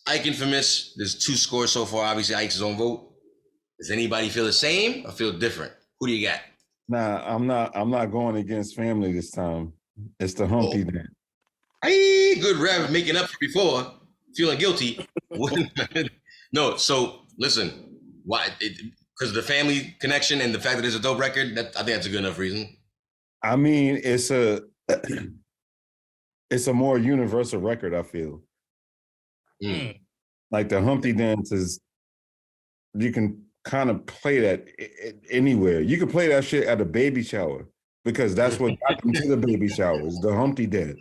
Ike Infamous. There's 2 scores so far. Obviously, Ike's his own vote. Does anybody feel the same or feel different? Who do you got? Nah, I'm not going against family this time. It's the Humpty Dance. Hey, good rev, making up for before, feeling guilty. No, so listen, why? Because of the family connection and the fact that it's a dope record. I think that's a good enough reason. I mean, it's a more universal record, I feel. Like the Humpty Dance is, you can kind of play that anywhere. You can play that shit at a baby shower because that's what got them to the baby showers, the Humpty Dance.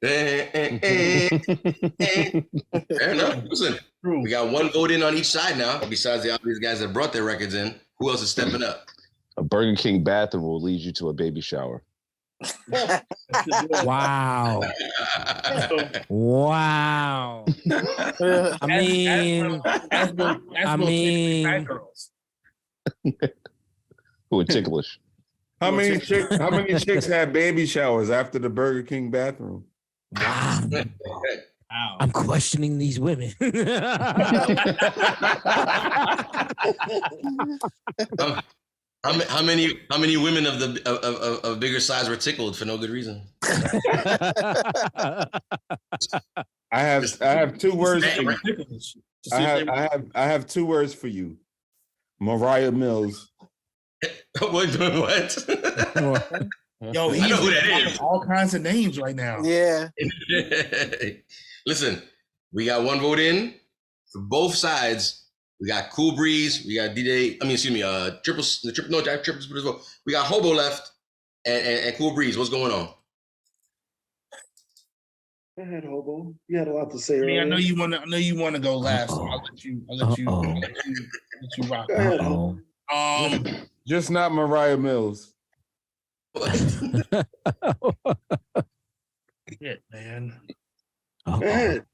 Fair enough. Listen, we got 1 vote in on each side now. Besides the obvious guys that brought their records in, who else is stepping up? A Burger King bathroom will lead you to a baby shower. Wow. Wow. I mean, Who are ticklish? How many chicks had baby showers after the Burger King bathroom? wow. I'm questioning these women. How many women of the of bigger size were tickled for no good reason? I have 2 words for you. I have 2 words for you. Mariah Mills. What? Yo, he's I know who that is. all kinds of names right now. Yeah. Listen, we got 1 vote in for both sides. We got Cool Breeze. We got Triple. We got Hobo left and Cool Breeze. What's going on? Go ahead, Hobo. You had a lot to say. I mean, I earlier. know you want to go last. So I'll let you rock. Go ahead, Hobo. Just not Mariah Mills. Shit, man. Go ahead.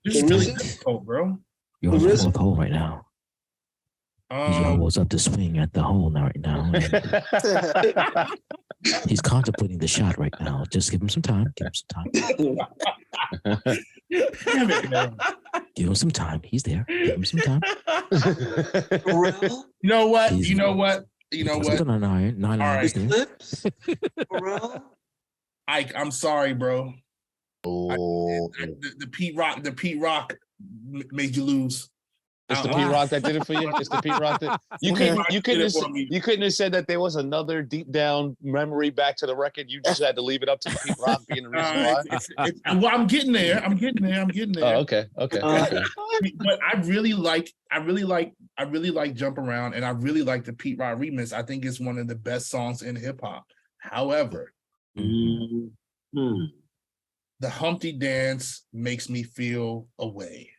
This is really difficult, bro. You're on the hole right now. He's almost up the swing at the hole now, right now. He's contemplating the shot right now. Just give him some time. Give him some time. Damn it, man. Give him some time. He's there. Give him some time. You know what? You know what? You know what? Nine iron. All right. Flips. Ike, I'm sorry, bro. Oh, The Pete Rock made you lose. It's the Pete Rock that did it for you. It's the Pete Rock that you couldn't have said that there was another deep down memory back to the record. You just had to leave it up to the Pete Rock being the reason why. Well, I'm getting there. I'm getting there. Oh, okay. But I really like Jump Around, and I really like the Pete Rock remix. I think it's one of the best songs in hip hop. However, the Humpty Dance makes me feel away.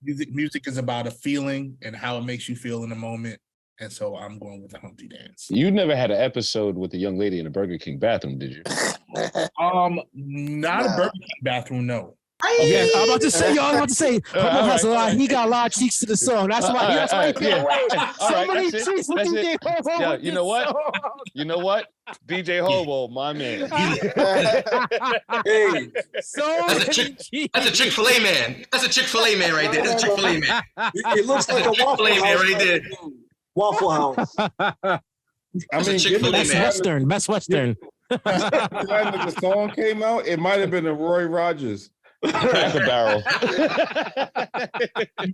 Music is about a feeling and how it makes you feel in a moment. And so I'm going with the Humpty Dance. You never had an episode with a young lady in a Burger King bathroom, did you? Not a Burger King bathroom, no. Yeah, I'm about to say, y'all. He got a lot of cheeks to the song. That's why. That's why. Yeah. All right, that's it. Yeah, you know what? You know what? DJ Hobo, my man. Hey, that's a Chick-fil-A man. That's a Chick-fil-A man right there. That's a Chick-fil-A man. it looks like a Waffle Chick-fil-A man House right there. Waffle House. That's a Chick-fil-A Best man. Western. Best Western. When the song came out, it might have been a Roy Rogers. Cracker Barrel.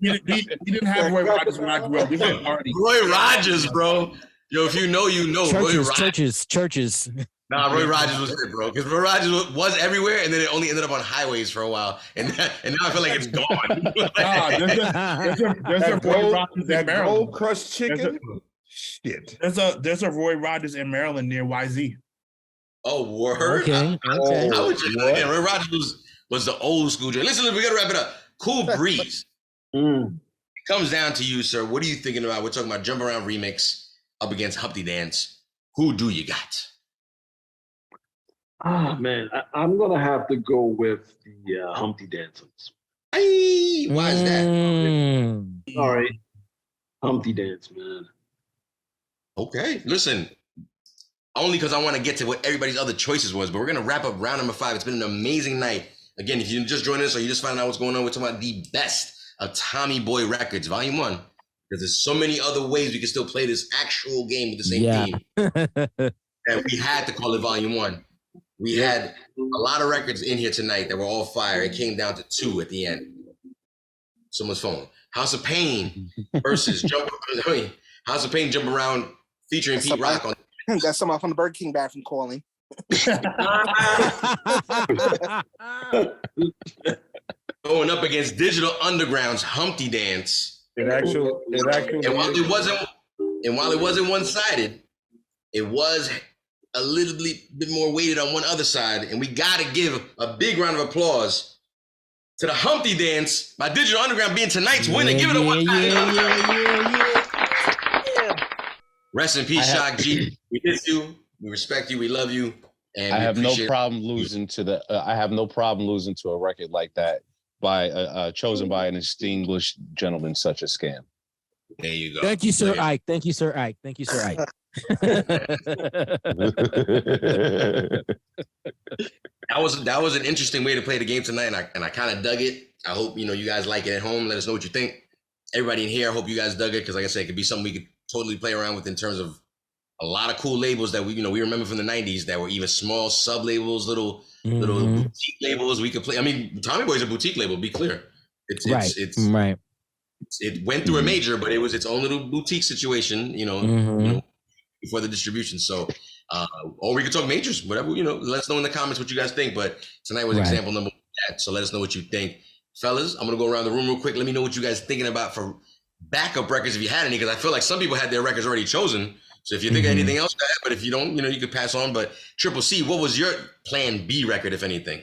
We didn't have Roy Rogers when I grew up. We had party. Roy Rogers, bro. Yo, if you know, you know. Churches. Nah, Roy Rogers was it, bro. Because Roy Rogers was everywhere, and then it only ended up on highways for a while, and now I feel like it's gone. There's a Roy Rogers in Maryland. Gold Crushed Chicken. Shit. There's a Roy Rogers in Maryland near YZ. Oh, word. Okay. I would just Roy Rogers was the old school joint. Listen, we gotta wrap it up. Cool Breeze. It comes down to you, sir. What are you thinking about? We're talking about Jump Around remix up against Humpty Dance. Who do you got? Man, I'm gonna have to go with the Humpty Dancers. Hey, why is that? All right, Humpty Dance, man. Okay, listen. Only because I want to get to what everybody's other choices was, but we're gonna wrap up round number 5. It's been an amazing night. Again, if you just joined us or you just found out what's going on, we're talking about the best of Tommy Boy Records, Volume 1. Because there's so many other ways we can still play this actual game with the same theme. And we had to call it Volume 1. We had a lot of records in here tonight that were all fire. It came down to 2 at the end. Someone's phone. House of Pain versus Jump Around featuring Pete Rock on. That's someone from the Burger King bathroom calling. Going up against Digital Underground's Humpty Dance. And while it wasn't one-sided, it was a little bit more weighted on one other side, and we gotta give a big round of applause to the Humpty Dance by Digital Underground being tonight's winner. Give it a one time. Rest in peace, Shock G. We miss you. We respect you. We love you. And I have no problem losing to a record like that by chosen by an distinguished gentleman such as Scam. There you go. Thank you, Sir Ike. Thank you, Sir Ike. That was an interesting way to play the game tonight, and I kind of dug it. I hope you guys like it at home. Let us know what you think. Everybody in here, I hope you guys dug it because, like I said, it could be something we could totally play around with in terms of a lot of cool labels that we remember from the 90s that were even small sub labels, little boutique labels we could play. I mean, Tommy Boy's a boutique label. Be clear, it's right. It went through a major, but it was its own little boutique situation, before the distribution. So, or we could talk majors, whatever, let us know in the comments what you guys think. But tonight was example number 1. So let us know what you think. Fellas, I'm going to go around the room real quick. Let me know what you guys thinking about for backup records if you had any, because I feel like some people had their records already chosen. So if you think of anything else, but if you don't, you could pass on. But Triple C, what was your plan B record, if anything?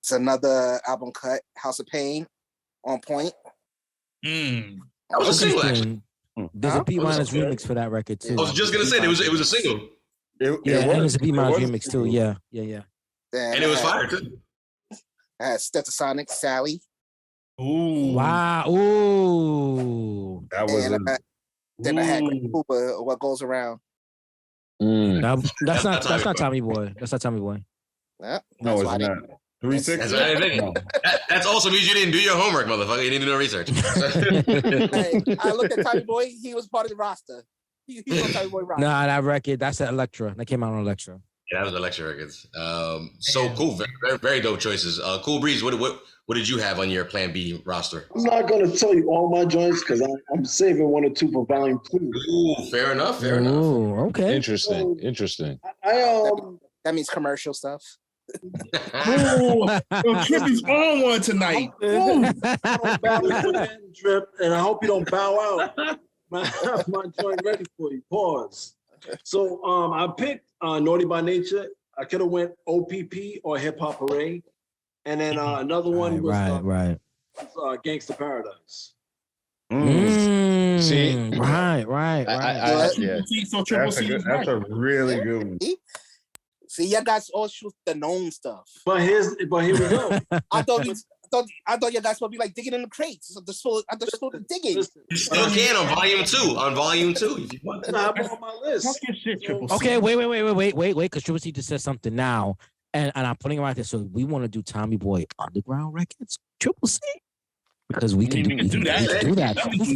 It's another album cut, House of Pain, On Point. That was a single, actually. There's a P-minus remix for that record, too. I was just going to say, it was a single. And there's a P-minus remix, too. Yeah. And it was fire, too. I had Stetsasonic, Sally, Ooh. Wow. Ooh. That was and then I had Greg Ooh. Cooper, What Goes Around. That's not Tommy Boy. Tommy Boy. That's not Tommy Boy. Yeah, no, that's it's why I not. didn't- 360. That's what I think. That also means you didn't do your homework, motherfucker. You didn't do no research. Hey, I looked at Tommy Boy. He was part of the roster. He was on Tommy Boy roster. Nah, that record, that's an Electra. That came out on Electra. Yeah, that was the lecture records. So cool. Very, very dope choices. Cool Breeze, what did you have on your Plan B roster? I'm not gonna tell you all my joints because I'm saving 1 or 2 for volume 2. Ooh, fair enough. Fair enough. Ooh, okay. Interesting. That means commercial stuff. Ooh. Yo, Trippy's on one tonight. Trip, and I hope you don't bow out. My joint ready for you. Pause. So I picked Naughty by Nature. I could have went OPP or Hip Hop Hooray, and then another one was Gangsta Paradise. See? Right. Yeah. So Triple C is That's right. a really good one. See, y'all guys all shoot the known stuff. But here we go. I thought you guys supposed to be like digging in the crates. So I just started digging. Listen, You still can on volume 2. On volume 2, if you want. I'm on my list. Talk your shit, Triple C. Okay, wait, because Triple C just said something now, and I'm putting it right there. So we want to do Tommy Boy Underground records, Triple C, because we can do that.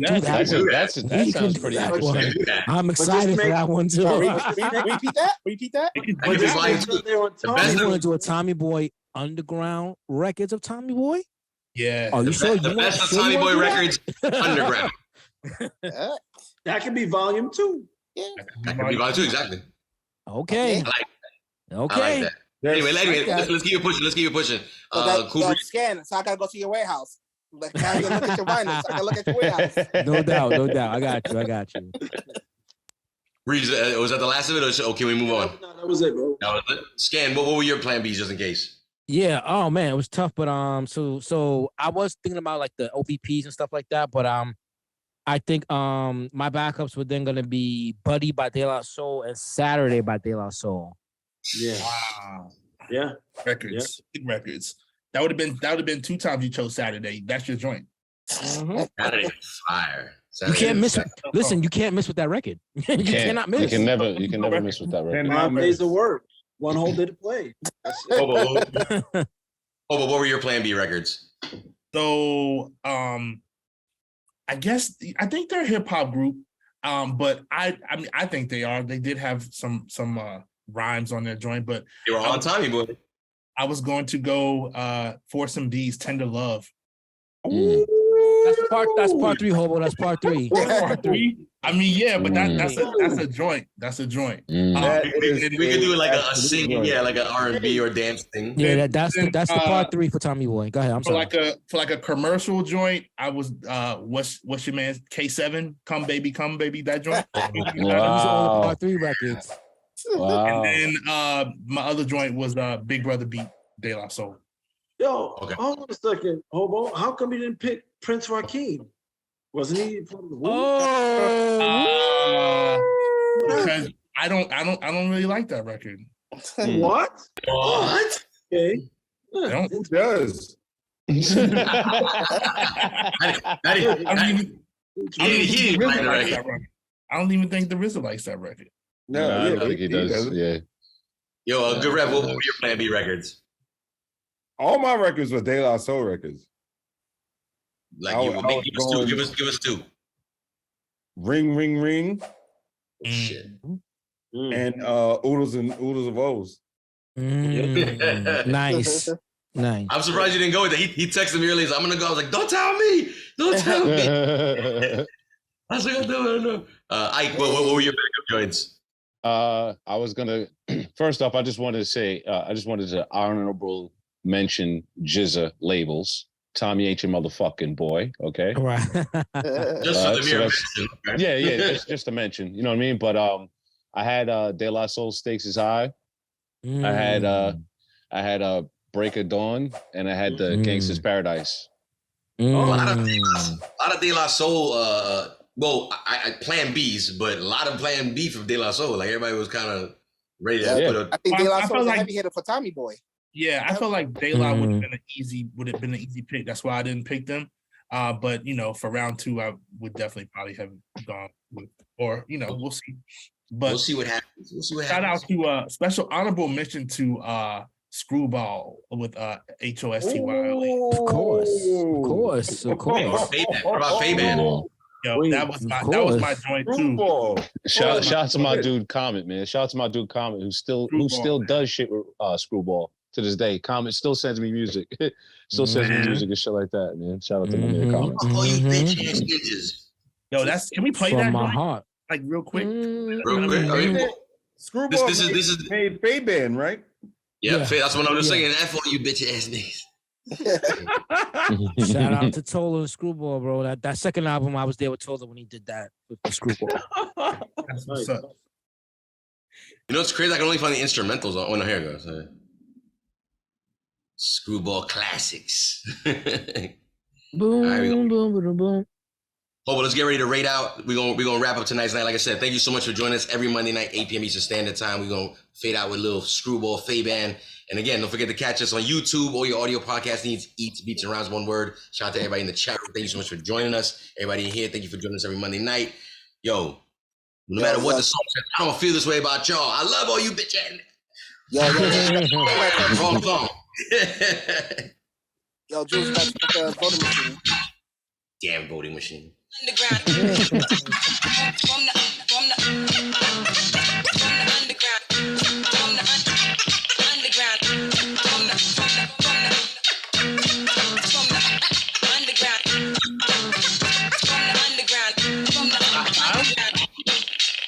That sounds pretty interesting. I'm excited for that one too. Repeat that. But just volume 2. The best You of want to do a Tommy Boy Underground records of Tommy Boy? Yeah. Are you sure? the best of Tommy Boy records underground. That could be volume 2. Yeah. That could be volume 2, exactly. Okay. I like Okay. that. Anyway, let's keep it pushing. Cool. Scan. So I gotta go to your warehouse. Like, now you look at your vinyls. I can look at your warehouse. No doubt. I got you. Breeze, was that the last of it, or can we move on? No, that was it, bro. No, Scan, what were your Plan Bs just in case? Yeah. Oh man, it was tough, but so I was thinking about like the OPPs and stuff like that, but I think my backups were then gonna be Buddy by De La Soul and Saturday by De La Soul. Yeah. Wow. Yeah. Records. Big records. That would have been 2 times you chose Saturday. That's your joint. Saturday fire. You can't miss it. Listen, you can't miss with that record. you cannot miss. You can never miss with that record. 5 days of work, 1 whole day to play. But what were your Plan B records? So I think they're a hip hop group. But I mean I think they are. They did have some rhymes on their joint, but You were on Tommy Boy. I was going to go for some D's Tender Love. That's part 3, Hobo. That's part 3. Part 3. I mean, yeah, but that's a joint. That's a joint. We could do like a singing, like an R&B or dance thing. Yeah, that's the part 3 for Tommy Boy. Go ahead. I'm sorry. For like a commercial joint, I was what's your man K7? Come baby, that joint. These are all the part 3 records. Wow. And then my other joint was Big Brother Beat De La Soul. Yo, Okay. hold on a second, Hobo. How come you didn't pick Prince Rakeem? Wasn't he from the Because I don't really like that record. What? What? Okay. Who does? He didn't like the record. I don't even think the RZA likes that record. No, I don't think he does. Yeah. Yo, good rep. What were your Plan B records? All my records were De La Soul records. Like give us 2. Ring, ring, ring, Shit. and oodles of O's. Nice. I'm surprised you didn't go with that. He texted me earlier. I'm gonna go. I was like, don't tell me. I was like, I don't know. Ike, what were your backup joints? I was gonna first off, I just wanted to honorable mention Jizza labels. Tommy ain't your motherfucking boy, okay? Right. Just for the mere mention. Okay? Yeah, just to mention, you know what I mean? But I had De La Soul Stakes is High. I had Break of Dawn, and I had the Gangsta's Paradise. A lot of De La Soul. I Plan Bs, but a lot of Plan B from De La Soul. Like everybody was kind of ready to put a. I think De La Soul was a heavy hitter for Tommy Boy. Yeah, I feel like Daylight would have been an easy pick. That's why I didn't pick them. But for round 2, I would definitely probably have gone with, or we'll see. But we'll see what happens. Shout out to special honorable mention to Screwball with HOSTY. Of course. What about Fabian? Yo, that was my joint too. Shout out to my dude Comet, man. Shout out to my dude Comet who still does shit with Screwball to this day. Comet still sends me music. Sends me music and shit like that, man. Shout out to my man Comet. Oh, you bitch ass bitches. Yo, can we play from that my joint? heart? Like real quick. Screwball. This is made Fabian, right? Yeah, that's what I'm just saying. F all you bitch ass niggas. Shout out to Tola and Screwball, bro. That second album, I was there with Tola when he did that with the Screwball. That's what's up. It's crazy. I can only find the instrumentals on. Oh no, here it goes. Screwball classics. Boom, right, boom, boom, boom. Oh, but let's get ready to rate out. We're gonna wrap up tonight's night. Like I said, thank you so much for joining us every Monday night, 8 p.m. Eastern Standard Time. We're gonna fade out with a little Screwball Fabian. And again, don't forget to catch us on YouTube. All your audio podcast needs eats, beats, and rhymes, one word. Shout out to everybody in the chat room. Thank you so much for joining us. Everybody in here, thank you for joining us every Monday night. No matter what the song says, I don't feel this way about y'all. I love all you bitch ass. Wrong song. Yo, Jules, back to the voting machine. Damn voting machine. Underground. From the underground.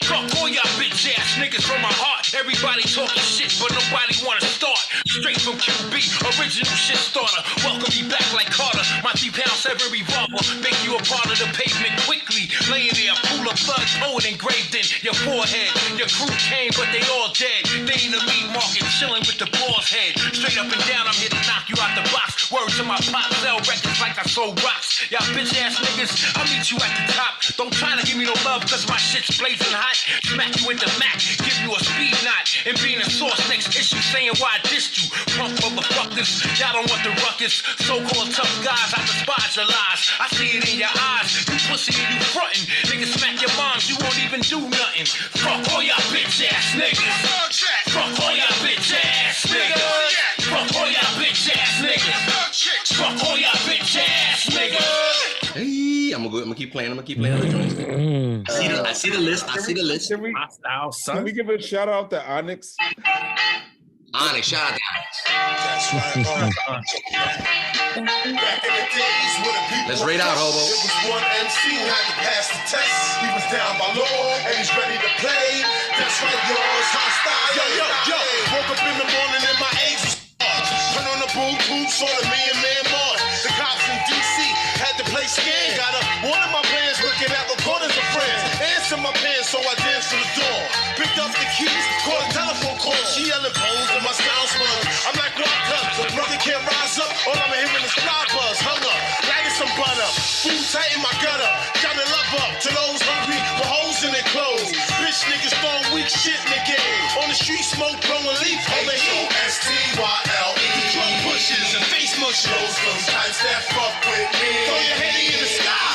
Fuck all y'all bitch ass niggas from my heart. Everybody talking shit, but nobody wanna start. Straight from QB, original shit starter. Welcome me back like Carter. My 3-pound-7 revolver make you a part of the pavement quickly. Laying there, pool of blood, poet engraved in your forehead. Your crew came, but they all dead. They in the meat market, chilling with the boss head. Straight up and down, I'm here to knock you out the box. Word to my pop, sell records like I sold rocks. Y'all bitch ass niggas, I'll meet you at the top. Don't try to give me no love, cause my shit's blazing hot. Smack you with the Mac, give you a speed knot. And being a source next issue, saying why I dissed you. Punk motherfuckers, y'all don't want the ruckus. So-called tough guys, I despise your lies. I see it in your eyes, you pussy and you frontin'. Niggas smack your moms, you won't even do nothing. Fuck all y'all bitch ass niggas. Fuck all y'all bitch ass niggas. Fuck all y'all bitch ass niggas. Fuck all y'all bitch ass niggas. Hey, I'm gonna keep playing. other joints. I see the list. Can we give a shout out to Onyx? Onyx, shout out to Onyx. That's right. Back in the days when the people Let's rate out, Hobo. It was one MC who had to pass the test. He was down by law and he's ready to play. That's right, yours, hostile. Yo. Woke up in the morning and my age was turn on the boom, saw the man march. The cops in DC had to play scared. Got one of my plans looking at recordings of friends. Answer my pants, so I danced to the door. Picked up the keys, called a telephone call. She yelling phones and my sound spun. I'm like, locked up. The brother can't rise up. All I'm hearing is fly buzz. Hung up, lagging some butter. Food tight in my gutter. Got to love up to those hungry with holes in their clothes. Bitch niggas throwing weak shit in the game. On the street, smoke, blowing leaf. HOSTYLE. Drug pushes and face mushes. Those sometimes that fuck with me. Throw your head in the sky.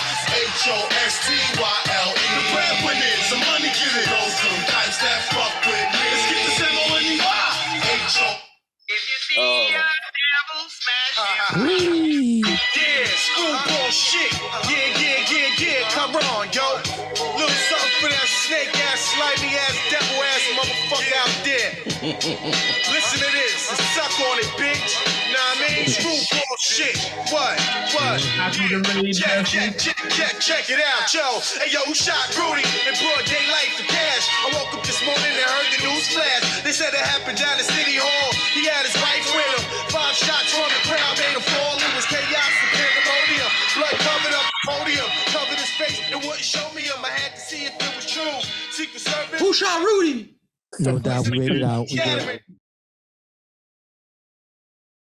HOSTYLE. The breadwinners, some money giving. Those sometimes that fuck with me. Let's get the ceremony. If you see a devil smash Yeah, screwball shit. Yeah. Come on, yo. Little something for that snake ass, slimy ass, devil ass motherfucker out there. Listen to this and suck on it, bitch. Nah, I mean, screwball shit. What? Check it out, yo. Hey, yo, who shot Rudy in broad daylight for cash? I woke up this morning and heard the news flash. They said it happened down at City Hall. He had his wife with him. 5 shots from the crowd made him fall. It was chaos and pandemonium. Blood covered up the podium, covered his face. It wouldn't show me him. I had to see if it was true. Secret Service. Who shot Rudy? No doubt, we rated out. We Yeah, did.